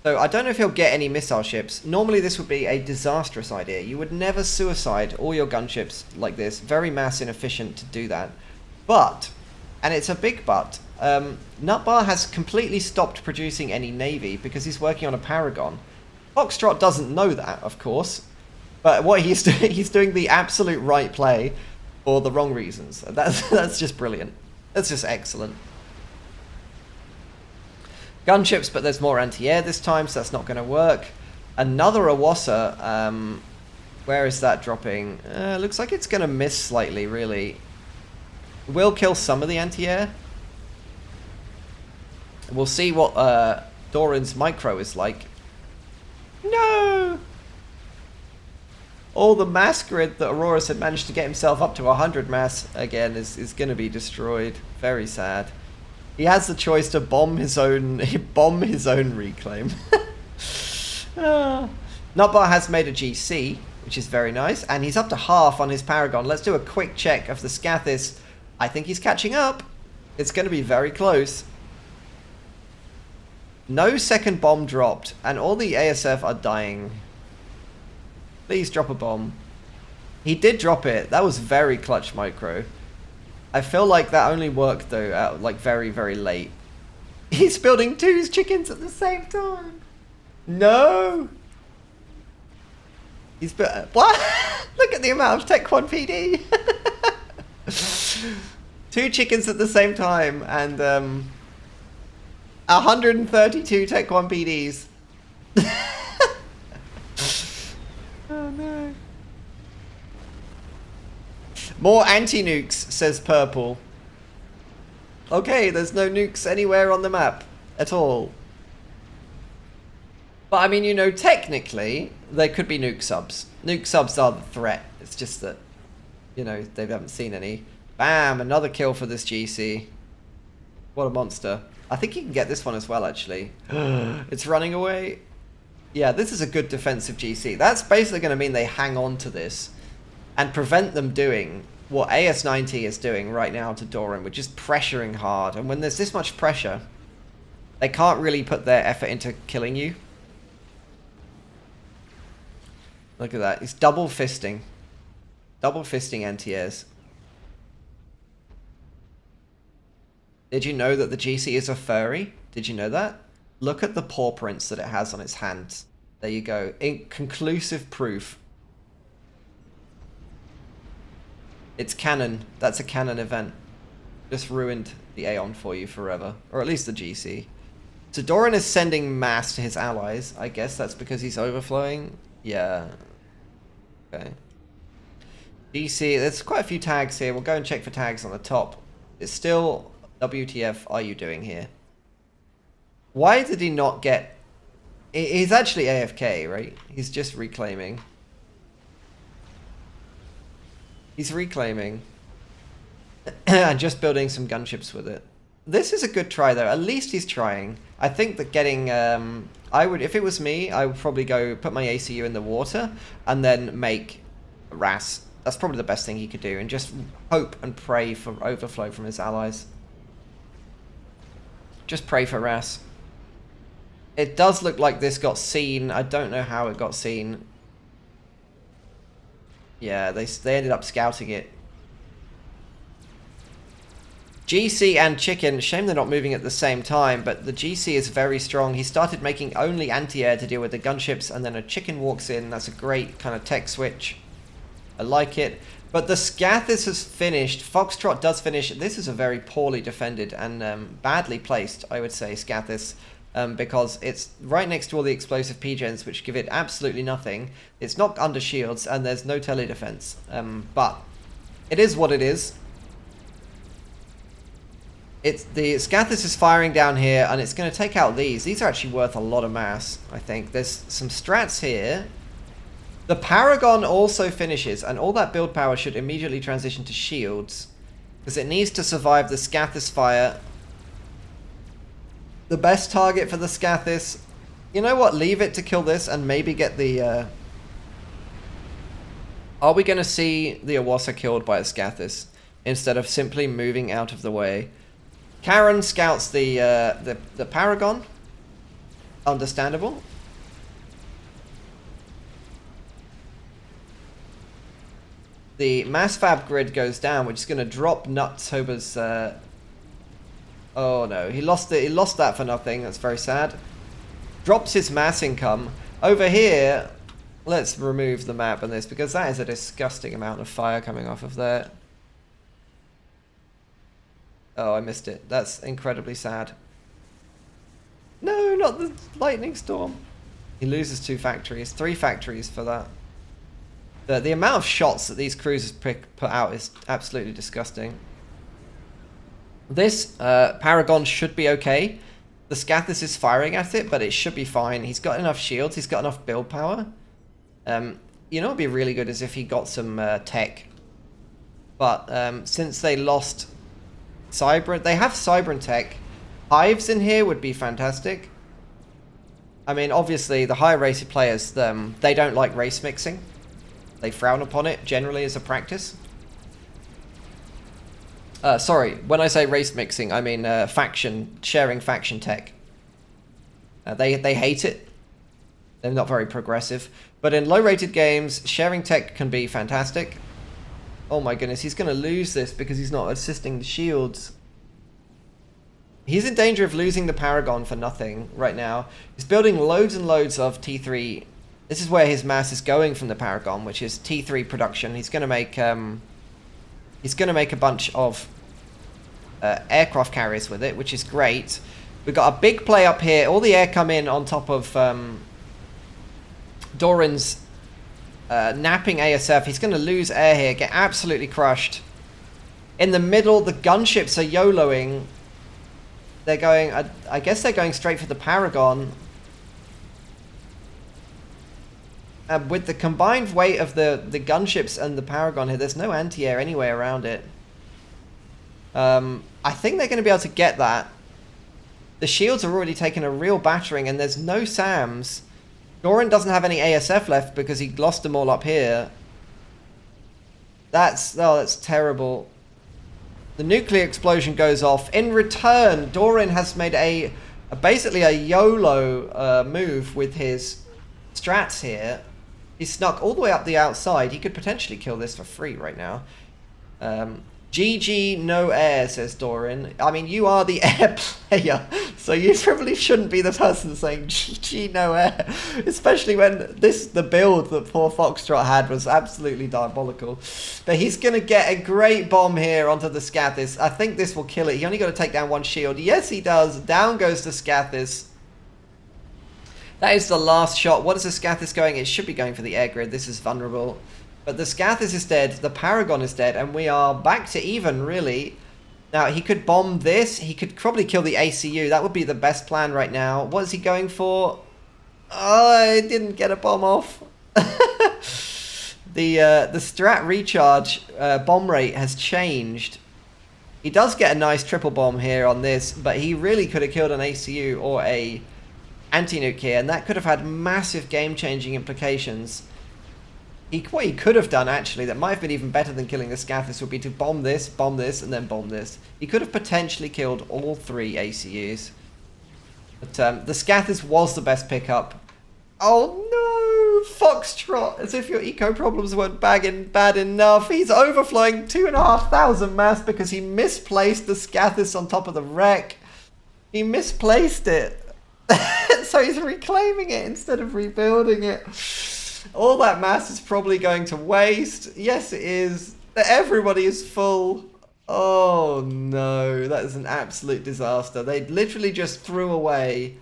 So I don't know if he'll get any missile ships. Normally this would be a disastrous idea. You would never suicide all your gunships like this. Very mass inefficient to do that. But, and it's a big but, Nutteber has completely stopped producing any navy because he's working on a Paragon. Foxtrot doesn't know that, of course. But what he's doing the absolute right play. for the wrong reasons. That's just brilliant. That's just excellent. Gunships, but there's more anti-air this time, so that's not going to work. Another Awasa. Where is that dropping? Looks like it's going to miss slightly, really. Will kill some of the anti-air. We'll see what Doirin's micro is like. No! All the mass grid that Aurorus had managed to get himself up to 100 mass again is going to be destroyed. Very sad. He has the choice to bomb his own reclaim. Nutteber has made a GC, which is very nice, and he's up to half on his Paragon. Let's do a quick check of the Scathis. I think he's catching up. It's going to be very close. No second bomb dropped, and all the ASF are dying. Please drop a bomb. He did drop it. That was very clutch micro. I feel like that only worked though at like very, very late. He's building 2 chickens at the same time. No. He's what? Look at the amount of Tech 1 PD. 2 chickens at the same time and 132 Tech 1 PDs. Oh no. More anti-nukes, says Purple. Okay, there's no nukes anywhere on the map at all. But I mean, you know, technically, there could be nuke subs. Nuke subs are the threat. It's just that, you know, they haven't seen any. Bam! Another kill for this GC. What a monster. I think you can get this one as well, actually. It's running away. Yeah, this is a good defensive GC. That's basically going to mean they hang on to this and prevent them doing what AS90 is doing right now to Doirin, which is pressuring hard. And when there's this much pressure, they can't really put their effort into killing you. Look at that. He's double fisting. Double fisting anti-airs. Did you know that the GC is a furry? Did you know that? Look at the paw prints that it has on its hands. There you go. Conclusive proof. It's canon. That's a canon event. Just ruined the Aeon for you forever. Or at least the GC. So Doirin is sending mass to his allies. I guess that's because he's overflowing. Yeah. Okay. GC, there's quite a few tags here. We'll go and check for tags on the top. It's still... WTF are you doing here? Why did he not get... He's actually AFK, right? He's just reclaiming. He's reclaiming. And just building some gunships with it. This is a good try, though. At least he's trying. I think that getting... I would, if it was me, I would probably go put my ACU in the water and then make RAS. That's probably the best thing he could do. And just hope and pray for overflow from his allies. Just pray for RAS. It does look like this got seen. I don't know how it got seen. Yeah, they ended up scouting it. GC and Chicken, shame they're not moving at the same time, but the GC is very strong. He started making only anti-air to deal with the gunships, and then a Chicken walks in. That's a great kind of tech switch. I like it. But the Scathis has finished. Foxtrot does finish. This is a very poorly defended and badly placed, I would say, Scathis. Because it's right next to all the explosive P-gens, which give it absolutely nothing. It's not under shields, and there's no tele-defense. But it is what it is. The Scathis is firing down here, and it's going to take out these. These are actually worth a lot of mass, I think. There's some strats here. The Paragon also finishes, and all that build power should immediately transition to shields, because it needs to survive the Scathis fire. The best target for the Scathis... You know what? Leave it to kill this and maybe get the... Are we going to see the Awasa killed by a Scathis instead of simply moving out of the way? Kairen scouts the Paragon. Understandable. The mass fab grid goes down, which is going to drop Nutteber's... Oh no, he lost that for nothing. That's very sad. Drops his mass income. Over here, let's remove the map on this, because that is a disgusting amount of fire coming off of there. Oh, I missed it. That's incredibly sad. No, not the lightning storm. He loses 2 factories, 3 factories for that. The amount of shots that these cruisers put out is absolutely disgusting. This Paragon should be okay. The Scathis is firing at it, but it should be fine. He's got enough shields. He's got enough build power. You know what would be really good is if he got some tech. But since they lost Cybran, they have Cybran tech. Hives in here would be fantastic. I mean, obviously, the higher rated players, they don't like race mixing. They frown upon it, generally, as a practice. Sorry, when I say race mixing, I mean sharing faction tech. They hate it. They're not very progressive. But in low-rated games, sharing tech can be fantastic. Oh my goodness, he's going to lose this because he's not assisting the shields. He's in danger of losing the Paragon for nothing right now. He's building loads and loads of T3. This is where his mass is going from the Paragon, which is T3 production. He's going to make a bunch of aircraft carriers with it, which is great. We've got a big play up here. All the air come in on top of Doirin's napping ASF. He's going to lose air here, get absolutely crushed. In the middle, the gunships are YOLOing. They're going, I guess they're going straight for the Paragon. With the combined weight of the gunships and the Paragon here, there's no anti-air anywhere around it. I think they're going to be able to get that. The shields are already taking a real battering, and there's no SAMs. Doirin doesn't have any ASF left because he lost them all up here. That's terrible. The nuclear explosion goes off. In return, Doirin has made basically a YOLO move with his strats here. He snuck all the way up the outside. He could potentially kill this for free right now. GG no air, says Doirin. I mean, you are the air player, so you probably shouldn't be the person saying GG no air, especially when the build that poor Foxtrot had was absolutely diabolical. But he's going to get a great bomb here onto the Scathis. I think this will kill it. He only got to take down 1 shield. Yes, he does. Down goes the Scathis. That is the last shot. What is the Scathis going? It should be going for the air grid. This is vulnerable. But the Scathis is dead, the Paragon is dead, and we are back to even, really. Now, he could bomb this. He could probably kill the ACU. That would be the best plan right now. What is he going for? Oh, I didn't get a bomb off. The strat recharge bomb rate has changed. He does get a nice triple bomb here on this, but he really could have killed an ACU or a anti-nuke here, and that could have had massive game-changing implications. What he could have done, actually, that might have been even better than killing the Scathis, would be to bomb this, and then bomb this. He could have potentially killed all 3 ACUs. But the Scathis was the best pickup. Oh no! Foxtrot! As if your eco problems weren't bad enough. He's overflowing 2,500 mass because he misplaced the Scathis on top of the wreck. He misplaced it. So he's reclaiming it instead of rebuilding it. All that mass is probably going to waste. Yes, it is. Everybody is full. Oh no, that is an absolute disaster. They literally just threw away.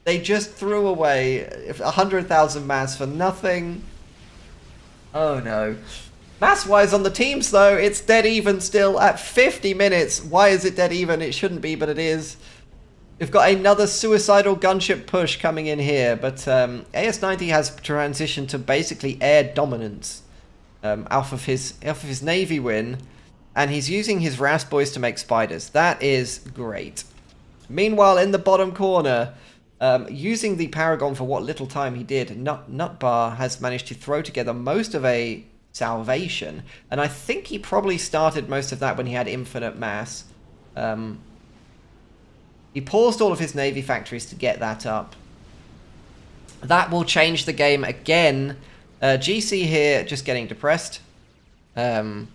They just threw away 100,000 mass for nothing. Oh no. Mass-wise on the teams though, it's dead even still at 50 minutes. Why is it dead even? It shouldn't be, but it is. We've got another suicidal gunship push coming in here, but AS90 has transitioned to basically air dominance off of his Navy win, and he's using his RAS boys to make spiders. That is great. Meanwhile, in the bottom corner, using the Paragon for what little time he did, Nutteber has managed to throw together most of a salvation, and I think he probably started most of that when he had infinite mass. He paused all of his Navy factories to get that up. That will change the game again. GC here just getting depressed. The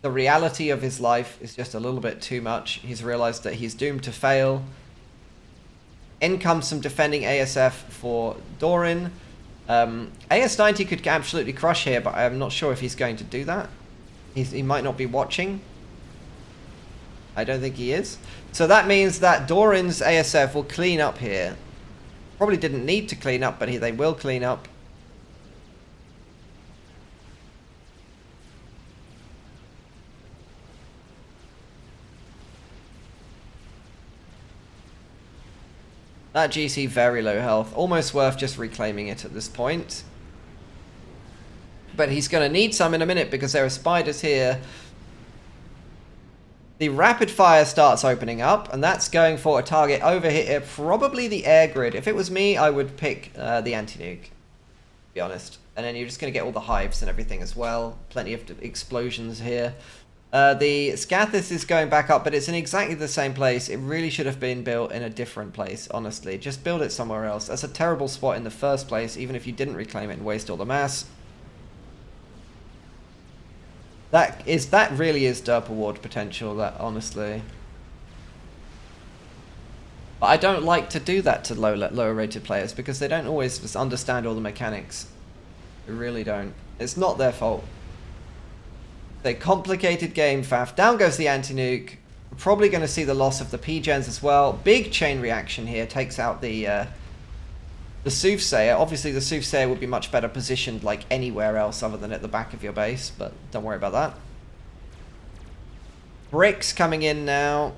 reality of his life is just a little bit too much. He's realized that he's doomed to fail. In comes some defending ASF for Doirin. AS90 could absolutely crush here, but I'm not sure if he's going to do that. He might not be watching. I don't think he is. So that means that Doirin's ASF will clean up here. Probably didn't need to clean up, but they will clean up. That GC very low health. Almost worth just reclaiming it at this point. But he's going to need some in a minute because there are spiders here. The rapid fire starts opening up, and that's going for a target over here. Probably the air grid. If it was me, I would pick the anti-nuke, to be honest. And then you're just going to get all the hives and everything as well. Plenty of explosions here. The Scathis is going back up, but it's in exactly the same place. It really should have been built in a different place, honestly. Just build it somewhere else. That's a terrible spot in the first place, even if you didn't reclaim it and waste all the mass. That really is Derp Award potential, that, honestly. But I don't like to do that to lower rated players, because they don't always understand all the mechanics. They really don't. It's not their fault. A complicated game, FAF. Down goes the anti-nuke. We're probably going to see the loss of the P-gens as well. Big chain reaction here. Takes out the Soothsayer. Obviously, the Soothsayer would be much better positioned like anywhere else other than at the back of your base, but don't worry about that. Bricks coming in now.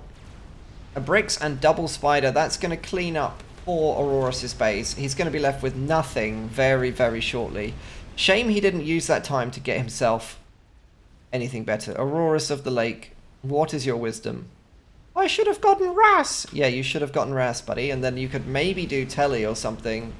A Bricks and double Spider. That's going to clean up poor Aurorus' base. He's going to be left with nothing very, very shortly. Shame he didn't use that time to get himself anything better. Aurorus of the Lake, what is your wisdom? I should have gotten Ras. Yeah, you should have gotten Ras, buddy, and then you could maybe do Telly or something.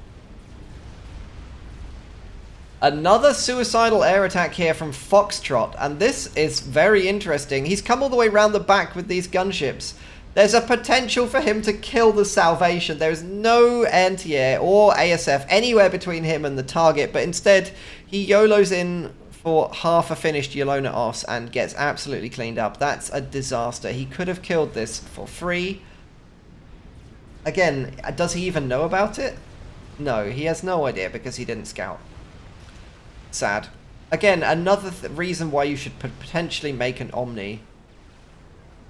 Another suicidal air attack here from Foxtrot, and this is very interesting. He's come all the way around the back with these gunships. There's a potential for him to kill the Salvation. There is no anti-air or ASF anywhere between him and the target, but instead he YOLOs in for half a finished Yelona Os and gets absolutely cleaned up. That's a disaster. He could have killed this for free. Again, does he even know about it? No, he has no idea because he didn't scout. Sad. Again, another reason why you should potentially make an Omni.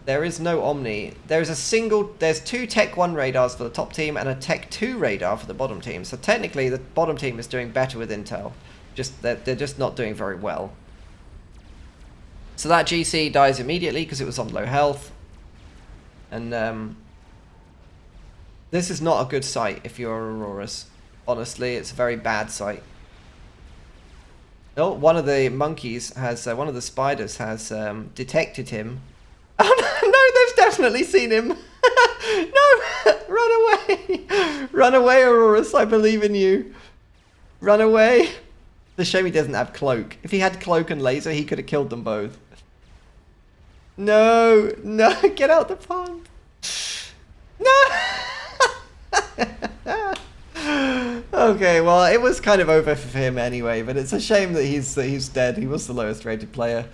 There is no Omni. There's two Tech 1 radars for the top team and a Tech 2 radar for the bottom team. So technically the bottom team is doing better with intel. They're just not doing very well. So that GC dies immediately because it was on low health. And this is not a good sight if you're Aurorus. Honestly, it's a very bad sight. Oh, one of the monkeys has, one of the spiders has detected him. Oh no, they've definitely seen him. No, run away. Run away, Aurorus, I believe in you. Run away. The shame he doesn't have cloak. If he had cloak and laser, he could have killed them both. No, no, get out the pond. No. Okay, well, it was kind of over for him anyway, but it's a shame that he's dead. He was the lowest rated player.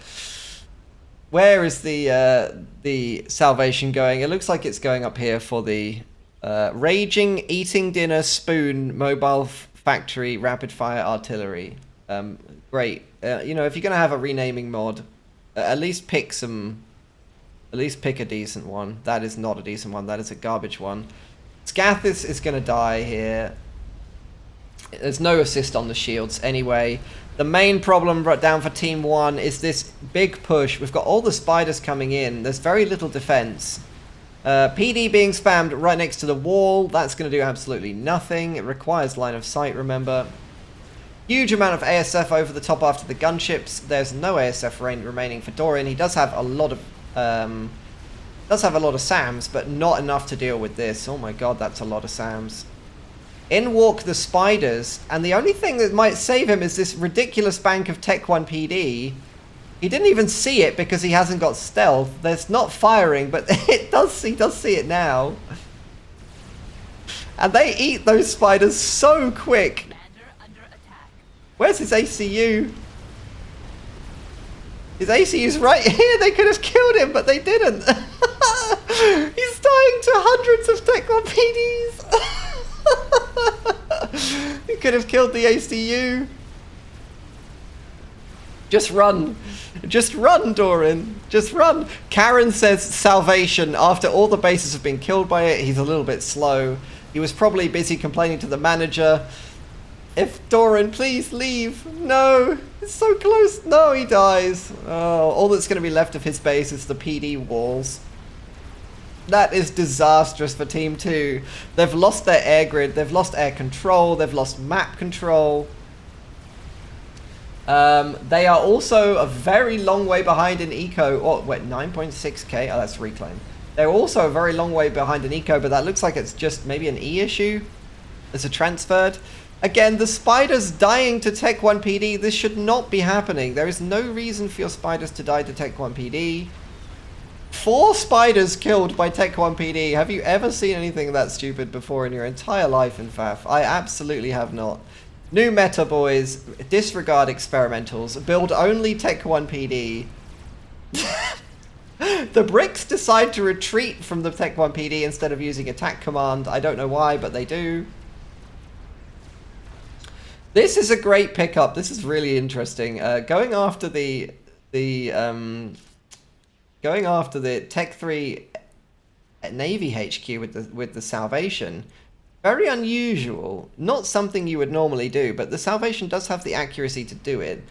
Where is the Salvation going? It looks like it's going up here for the Raging Eating Dinner Spoon Mobile Factory Rapid Fire Artillery. Great. You know, if you're gonna have a renaming mod, at least pick a decent one. That is not a decent one. That is a garbage one. Scathis is gonna die here. There's no assist on the shields anyway. The main problem down for Team 1 is this big push. We've got all the spiders coming in. There's very little defense. PD being spammed right next to the wall. That's going to do absolutely nothing. It requires line of sight, remember. Huge amount of ASF over the top after the gunships. There's no ASF remaining for Doirin. He does have a lot of SAMs, but not enough to deal with this. Oh my god, that's a lot of SAMs. In walk the spiders, and the only thing that might save him is this ridiculous bank of Tech 1 PD. He didn't even see it because he hasn't got stealth. There's not firing, but he does see it now. And they eat those spiders so quick. Where's his ACU? His ACU's right here. They could have killed him, but they didn't. He's dying to hundreds of Tech 1 PDs. He could have killed the ACU. Just run. Just run, Doirin. Just run. Kairen says salvation. After all the bases have been killed by it, he's a little bit slow. He was probably busy complaining to the manager. If Doirin, please leave. No. It's so close. No, he dies. Oh, all that's going to be left of his base is the PD walls. That is disastrous for Team 2. They've lost their air grid. They've lost air control. They've lost map control. They are also a very long way behind in eco. Oh, wait, 9.6k? Oh, that's reclaim. They're also a very long way behind in eco, but that looks like it's just maybe an E issue. It's a transferred. Again, the spiders dying to Tech 1 PD. This should not be happening. There is no reason for your spiders to die to Tech 1 PD. 4 spiders killed by Tech 1 PD. Have you ever seen anything that stupid before in your entire life in FAF? I absolutely have not. New meta, boys. Disregard experimentals. Build only Tech 1 PD. The bricks decide to retreat from the Tech 1 PD instead of using attack command. I don't know why, but they do. This is a great pickup. This is really interesting. Going after the Tech 3 Navy HQ with the Salvation. Very unusual. Not something you would normally do, but the Salvation does have the accuracy to do it.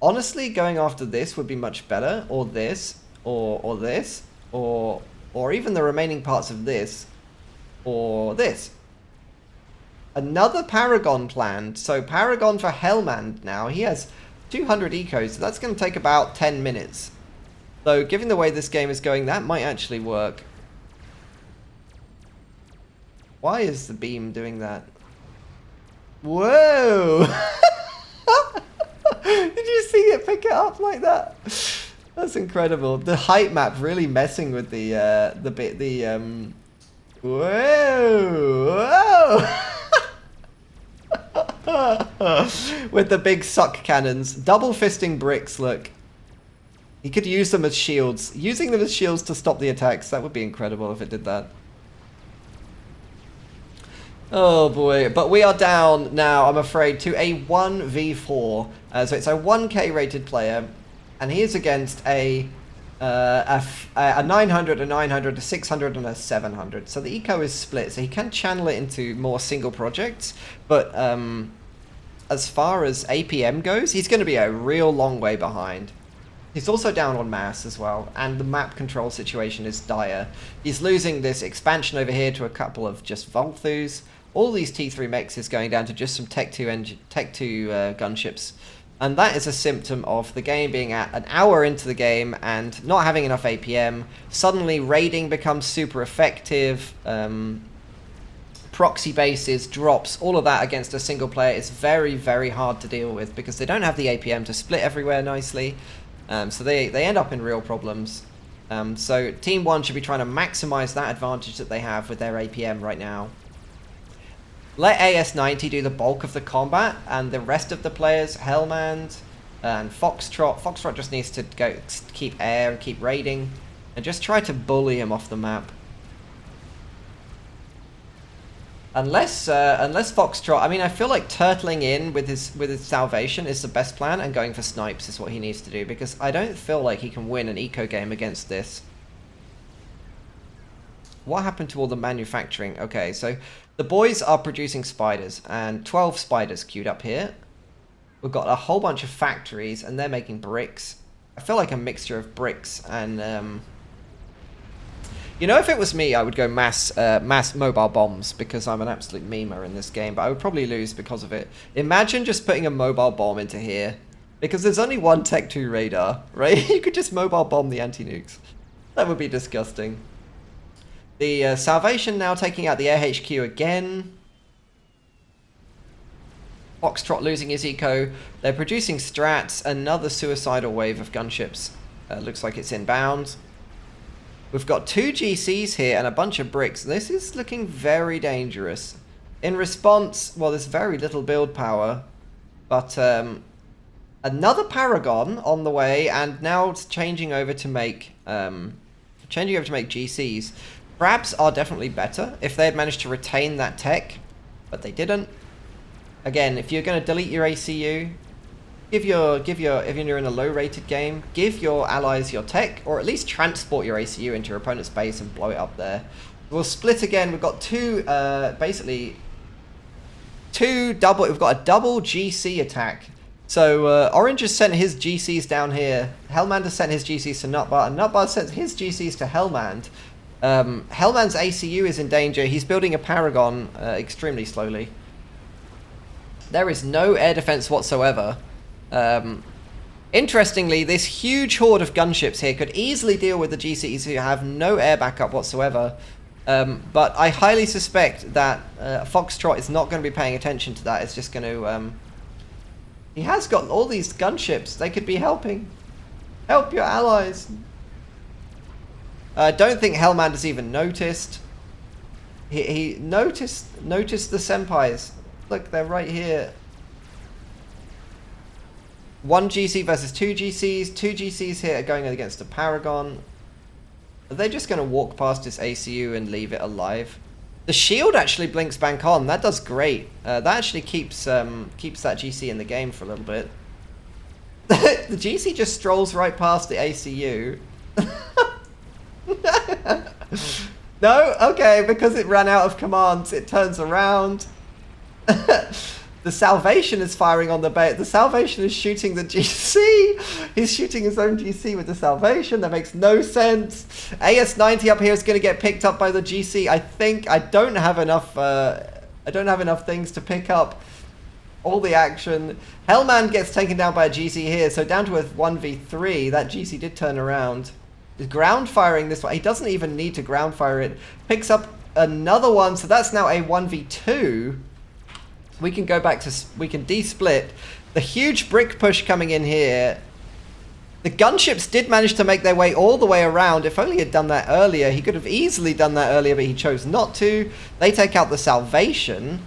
Honestly, going after this would be much better, or this, or this, or even the remaining parts of this, or this. Another Paragon planned. So Paragon for Hellmand now. He has 200 ecos, so that's going to take about 10 minutes. So given the way this game is going, that might actually work. Why is the beam doing that? Whoa! Did you see it pick it up like that? That's incredible. The height map really messing with whoa! With the big suck cannons. Double fisting bricks, look. He could use them as shields. Using them as shields to stop the attacks, that would be incredible if it did that. Oh boy, but we are down now, I'm afraid, to a 1v4. So it's a 1k rated player, and he is against a 900, a 900, a 600, and a 700. So the eco is split, so he can channel it into more single projects, but as far as APM goes, he's going to be a real long way behind. He's also down on mass as well, and the map control situation is dire. He's losing this expansion over here to a couple of just Volthus. All these T3 mechs is going down to just some Tech 2 gunships. And that is a symptom of the game being at an hour into the game and not having enough APM. Suddenly raiding becomes super effective. Proxy bases, drops, all of that against a single player is very, very hard to deal with because they don't have the APM to split everywhere nicely. So they end up in real problems. So Team 1 should be trying to maximize that advantage that they have with their APM right now. Let AS90 do the bulk of the combat, and the rest of the players, Hellmand and Foxtrot. Foxtrot just needs to go keep air and keep raiding, and just try to bully him off the map. Unless Foxtrot, I mean, I feel like turtling in with his Salvation is the best plan, and going for snipes is what he needs to do, because I don't feel like he can win an eco game against this. What happened to all the manufacturing? Okay, so the boys are producing spiders, and 12 spiders queued up here. We've got a whole bunch of factories, and they're making bricks. I feel like a mixture of bricks and... You know, if it was me, I would go mass mobile bombs, because I'm an absolute memer in this game, but I would probably lose because of it. Imagine just putting a mobile bomb into here, because there's only one Tech 2 radar, right? You could just mobile bomb the anti-nukes. That would be disgusting. The Salvation now taking out the Air HQ again. Foxtrot losing his eco. They're producing strats. Another suicidal wave of gunships. Looks like it's inbound. We've got 2 GCs here and a bunch of bricks. This is looking very dangerous. In response, well, there's very little build power. But another Paragon on the way, and now it's changing over to make GCs. Crabs are definitely better if they had managed to retain that tech, but they didn't. Again, if you're going to delete your ACU, if you're in a low-rated game, give your allies your tech, or at least transport your ACU into your opponent's base and blow it up there. We'll split again. We've got we've got a double GC attack. So Orange has sent his GCs down here. Hellmand has sent his GCs to Nutteber, and Nutteber sent his GCs to Hellmand. Hellmand's ACU is in danger. He's building a Paragon extremely slowly. There is no air defense whatsoever. Interestingly, this huge horde of gunships here could easily deal with the GCs who have no air backup whatsoever. But I highly suspect that Foxtrot is not going to be paying attention to that. It's just going to... he has got all these gunships. They could be helping. Help your allies. I don't think Hellmand has even noticed. He noticed the senpais. Look, they're right here. 1 GC versus 2 GCs. 2 GCs here are going against a Paragon. Are they just going to walk past this ACU and leave it alive? The shield actually blinks back on. That does great. That actually keeps that GC in the game for a little bit. The GC just strolls right past the ACU. No? Okay, because it ran out of commands, it turns around. The Salvation is firing on the bait. The Salvation is shooting the GC. He's shooting his own GC with the Salvation. That makes no sense. AS90 up here is going to get picked up by the GC. I don't have enough things to pick up all the action. Hellman gets taken down by a GC here, so down to a 1v3. That GC did turn around. He's ground firing this one. He doesn't even need to ground fire it. Picks up another one, so that's now a 1v2. We can go back to... we can de-split. The huge brick push coming in here. The gunships did manage to make their way all the way around. If only he had done that earlier. He could have easily done that earlier, but he chose not to. They take out the Salvation.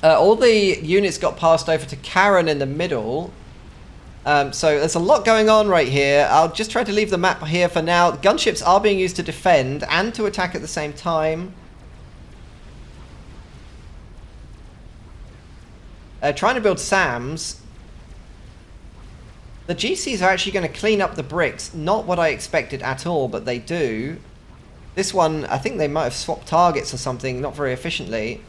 All the units got passed over to Kairen in the middle. So there's a lot going on right here. I'll just try to leave the map here for now. Gunships are being used to defend and to attack at the same time. Trying to build SAMs. The GCs are actually going to clean up the bricks. Not what I expected at all, but they do. This one, I think they might have swapped targets or something, not very efficiently.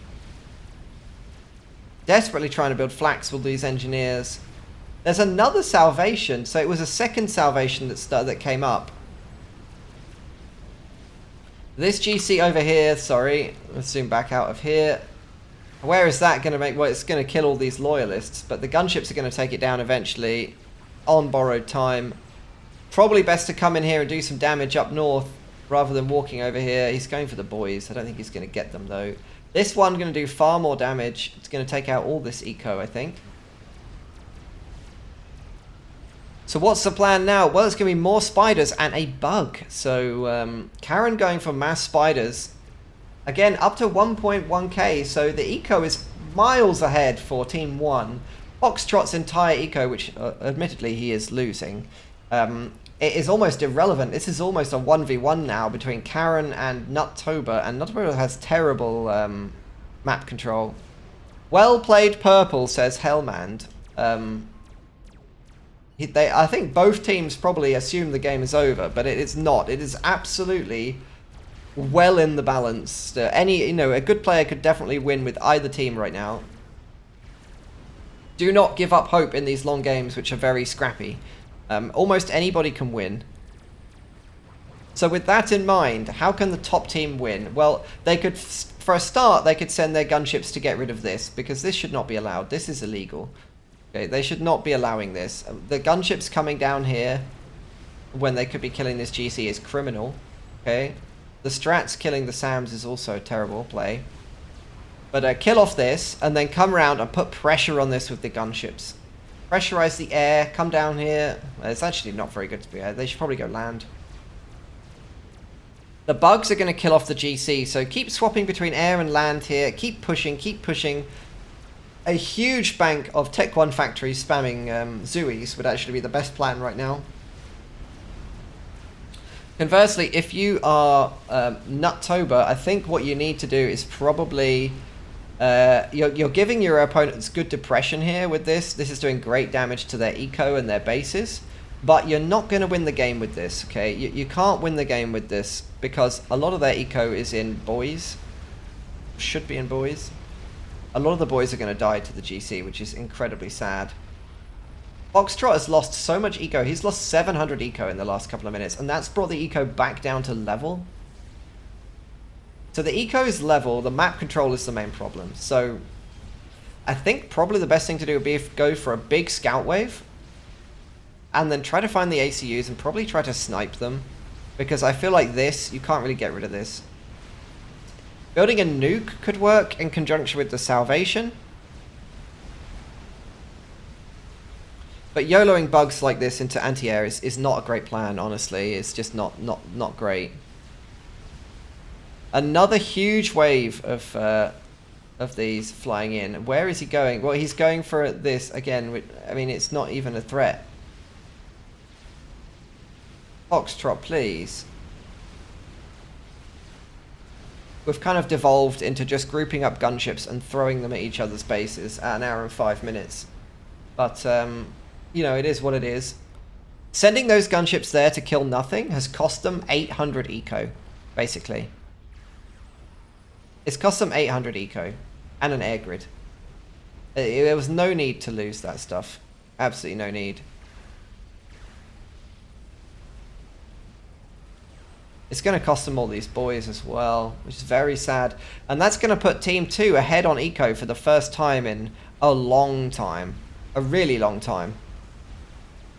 Desperately trying to build flax with these engineers. There's another Salvation, so it was a second Salvation that came up. This GC over here, sorry, let's zoom back out of here. Where is that going to make... well, it's going to kill all these loyalists, but the gunships are going to take it down eventually on borrowed time. Probably best to come in here and do some damage up north rather than walking over here. He's going for the boys. I don't think he's going to get them, though. This one going to do far more damage. It's going to take out all this eco, I think. So what's the plan now? Well, it's going to be more spiders and a bug. So Kairen going for mass spiders. Again, up to 1.1k, so the eco is miles ahead for Team 1. Foxtrot's entire eco, which admittedly he is losing, it is almost irrelevant. This is almost a 1v1 now between Kairen and Nutteber, and Nutteber has terrible map control. Well played, Purple, says Hellmand. I think both teams probably assume the game is over, but it is not. It is absolutely... well in the balance. A good player could definitely win with either team right now. Do not give up hope in these long games, which are very scrappy. Almost anybody can win. So with that in mind, how can the top team win? Well, they could, for a start, they could send their gunships to get rid of this, because this should not be allowed. This is illegal. Okay, they should not be allowing this. The gunships coming down here when they could be killing this GC is criminal. Okay. The strats killing the SAMs is also a terrible play. But kill off this, and then come around and put pressure on this with the gunships. Pressurize the air, come down here. It's actually not very good to be here. They should probably go land. The bugs are going to kill off the GC, so keep swapping between air and land here. Keep pushing, keep pushing. A huge bank of Tech 1 factories spamming Zuis would actually be the best plan right now. Conversely, if you are Nutteber, I think what you need to do is probably You're giving your opponents good depression here with this. This is doing great damage to their eco and their bases. But you're not going to win the game with this, okay? You can't win the game with this because a lot of their eco is in boys. Should be in boys. A lot of the boys are going to die to the GC, which is incredibly sad. Foxtrot has lost so much eco. He's lost 700 eco in the last couple of minutes, and that's brought the eco back down to level. So the eco is level, the map control is the main problem. So I think probably the best thing to do would be go for a big scout wave. And then try to find the ACUs and probably try to snipe them. Because I feel like this, you can't really get rid of this. Building a nuke could work in conjunction with the salvation. But YOLOing bugs like this into anti-air is not a great plan, honestly. It's just not great. Another huge wave of these flying in. Where is he going? Well, he's going for this again. I mean, it's not even a threat. Foxtrot, please. We've kind of devolved into just grouping up gunships and throwing them at each other's bases at 1 hour and 5 minutes. But, you know, it is what it is. Sending those gunships there to kill nothing has cost them 800 eco, basically. It's cost them 800 eco and an air grid. There was no need to lose that stuff. Absolutely no need. It's going to cost them all these boys as well, which is very sad. And that's going to put Team 2 ahead on eco for the first time in a long time. A really long time.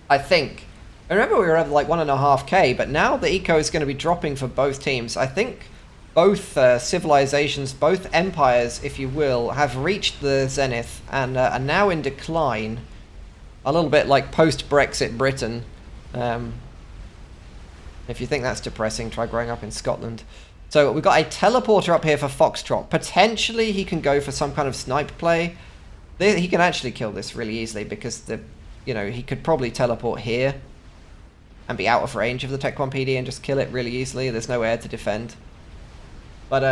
I think. I remember we were at like 1.5k, but now the eco is going to be dropping for both teams. I think both civilizations, both empires, if you will, have reached the zenith and are now in decline. A little bit like post-Brexit Britain. If you think that's depressing, try growing up in Scotland. So we've got a teleporter up here for Foxtrot. Potentially he can go for some kind of snipe play. He can actually kill this really easily because he could probably teleport here and be out of range of the Tech 1 PD and just kill it really easily. There's no air to defend. But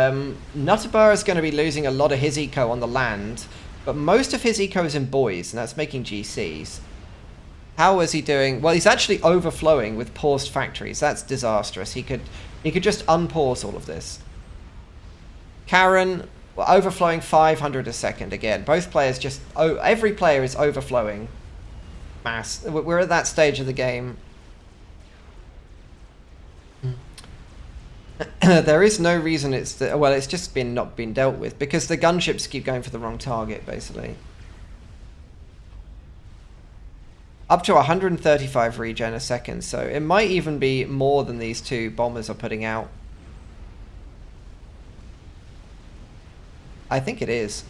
Nutteber is going to be losing a lot of his eco on the land, but most of his eco is in boys, and that's making GCs. How is he doing? Well, he's actually overflowing with paused factories. That's disastrous. He could just unpause all of this. Kairen, overflowing 500 a second again. Both players just... every player is overflowing mass. We're at that stage of the game. There is no reason it's... well, it's just not been dealt with because the gunships keep going for the wrong target, basically. Up to 135 regen a second, so it might even be more than these two bombers are putting out. I think it is.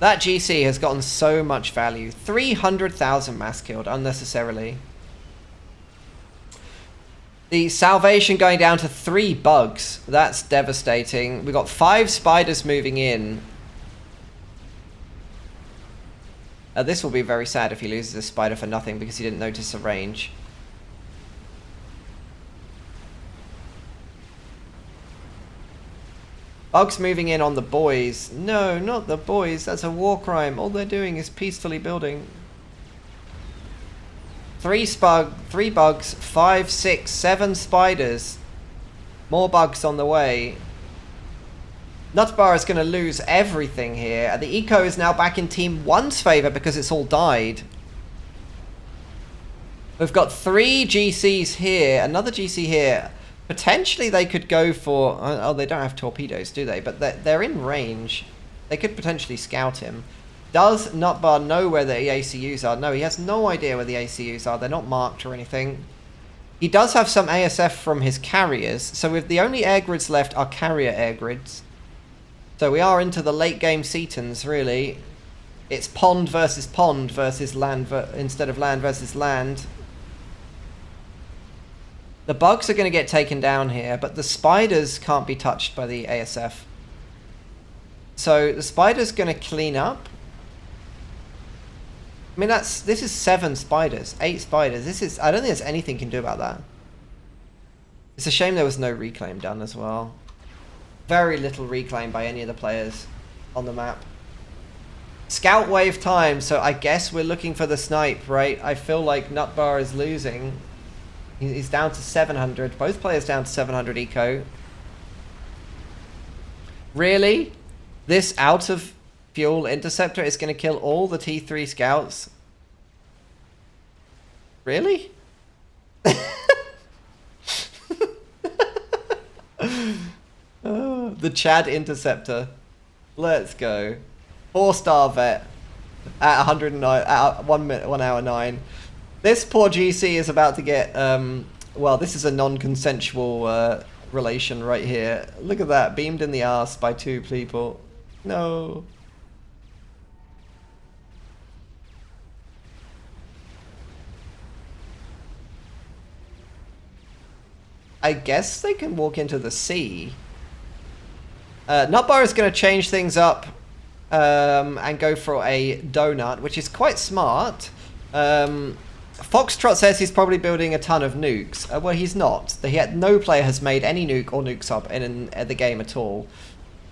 That GC has gotten so much value. 300,000 mass killed unnecessarily. The salvation going down to 3 bugs. That's devastating. We've got 5 spiders moving in. This will be very sad if he loses a spider for nothing because he didn't notice the range. Bugs moving in on the boys. No, not the boys. That's a war crime. All they're doing is peacefully building. 3 bugs, 5, 6, 7 spiders. More bugs on the way. Nutteber is going to lose everything here. The eco is now back in Team 1's favour because it's all died. We've got 3 GCs here, another GC here. Potentially they could go for... oh, they don't have torpedoes, do they? But they're in range. They could potentially scout him. Does Nutteber know where the ACUs are? No, he has no idea where the ACUs are. They're not marked or anything. He does have some ASF from his carriers. So if the only air grids left are carrier air grids. So we are into the late game Setons, really. It's pond versus land instead of land versus land. The bugs are going to get taken down here, but the spiders can't be touched by the ASF. So the spider's going to clean up. I mean, this is 7 spiders, 8 spiders. I don't think there's anything you can do about that. It's a shame there was no reclaim done as well. Very little reclaim by any of the players on the map. Scout wave time, so I guess we're looking for the snipe, right? I feel like Nutteber is losing. He's down to 700. Both players down to 700 eco. Really? This out of fuel interceptor is going to kill all the T3 scouts? Really? The Chad interceptor. Let's go. 4-star vet at 109 at 1 hour 9. This poor GC is about to get well, this is a non-consensual relation right here. Look at that, beamed in the ass by 2 people. No. I guess they can walk into the sea. Nutteber is going to change things up and go for a donut, which is quite smart. Foxtrot says he's probably building a ton of nukes. Well, he's not. No player has made any nuke or nuke sub in the game at all.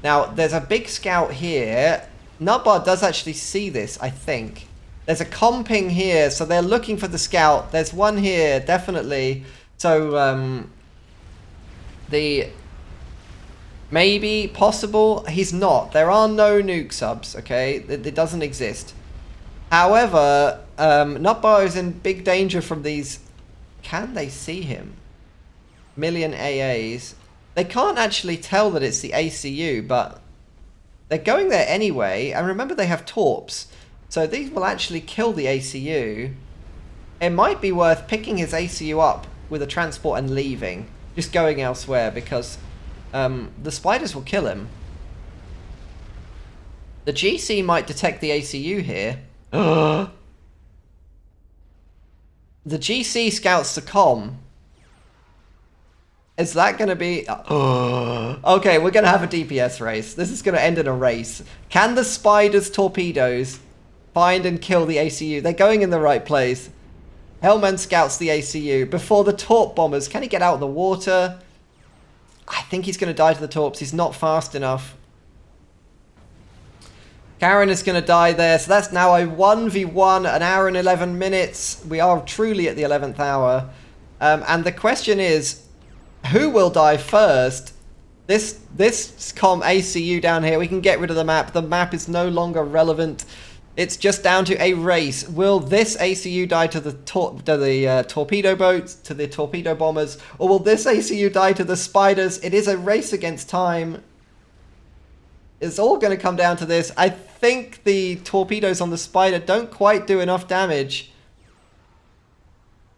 Now, there's a big scout here. Nutteber does actually see this, I think. There's a comping here, so they're looking for the scout. There's one here, definitely. So, maybe, possible, he's not. There are no nuke subs, okay? It doesn't exist. However, Nutteber is in big danger from these... Can they see him? Million AAs. They can't actually tell that it's the ACU, but they're going there anyway. And remember, they have torps. So these will actually kill the ACU. It might be worth picking his ACU up with a transport and leaving. Just going elsewhere, because the spiders will kill him. The GC might detect the ACU here. The GC scouts the comm. Is that going to be... Okay, we're going to have a DPS race. This is going to end in a race. Can the spiders' torpedoes find and kill the ACU? They're going in the right place. Hellmand scouts the ACU before the torp bombers. Can he get out of the water? I think he's going to die to the torps. He's not fast enough. Kairen is going to die there. So that's now a 1v1, an hour and 11 minutes. We are truly at the 11th hour. And the question is, who will die first? This comm ACU down here, we can get rid of the map. The map is no longer relevant. It's just down to a race. Will this ACU die to the torpedo boats, to the torpedo bombers, or will this ACU die to the spiders? It is a race against time. It's all going to come down to this. I think the torpedoes on the spider don't quite do enough damage.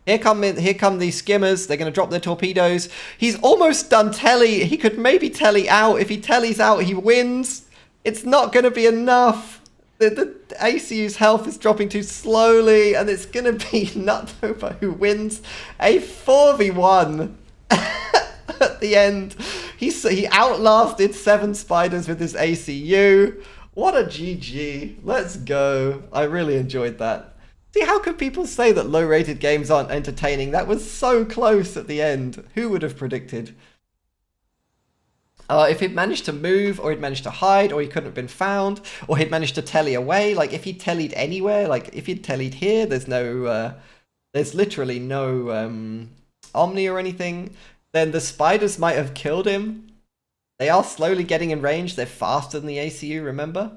Here come the skimmers. They're going to drop their torpedoes. He's almost done telly. He could maybe telly out. If he tellies out, he wins. It's not going to be enough. The ACU's health is dropping too slowly, and it's going to be Nutteber who wins a 4v1 at the end. He outlasted 7 spiders with his ACU. What a GG. Let's go. I really enjoyed that. See, how could people say that low-rated games aren't entertaining? That was so close at the end. Who would have predicted? If he'd managed to move, or he'd managed to hide, or he couldn't have been found, or he'd managed to telly away, like if he'd tellied anywhere, like if he'd tellied here, there's literally no Omni or anything, then the spiders might have killed him. They are slowly getting in range. They're faster than the ACU, remember?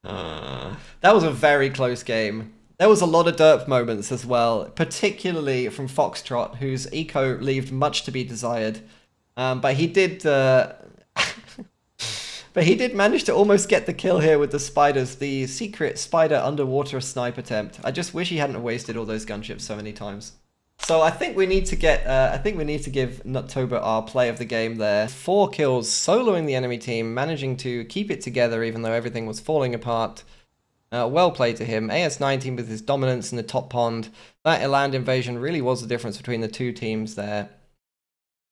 That was a very close game. There was a lot of derp moments as well, particularly from Foxtrot, whose eco left much to be desired. But he did manage to almost get the kill here with the spiders, the secret spider underwater snipe attempt. I just wish he hadn't wasted all those gunships so many times. So I think we need to give Nutteber our play of the game there. 4 kills, soloing the enemy team, managing to keep it together even though everything was falling apart. Well played to him. AS19 with his dominance in the top pond. That land invasion really was the difference between the 2 teams there.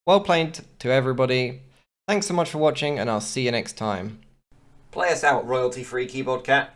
Well played to everybody. Thanks so much for watching, and I'll see you next time. Play us out, royalty-free keyboard cat.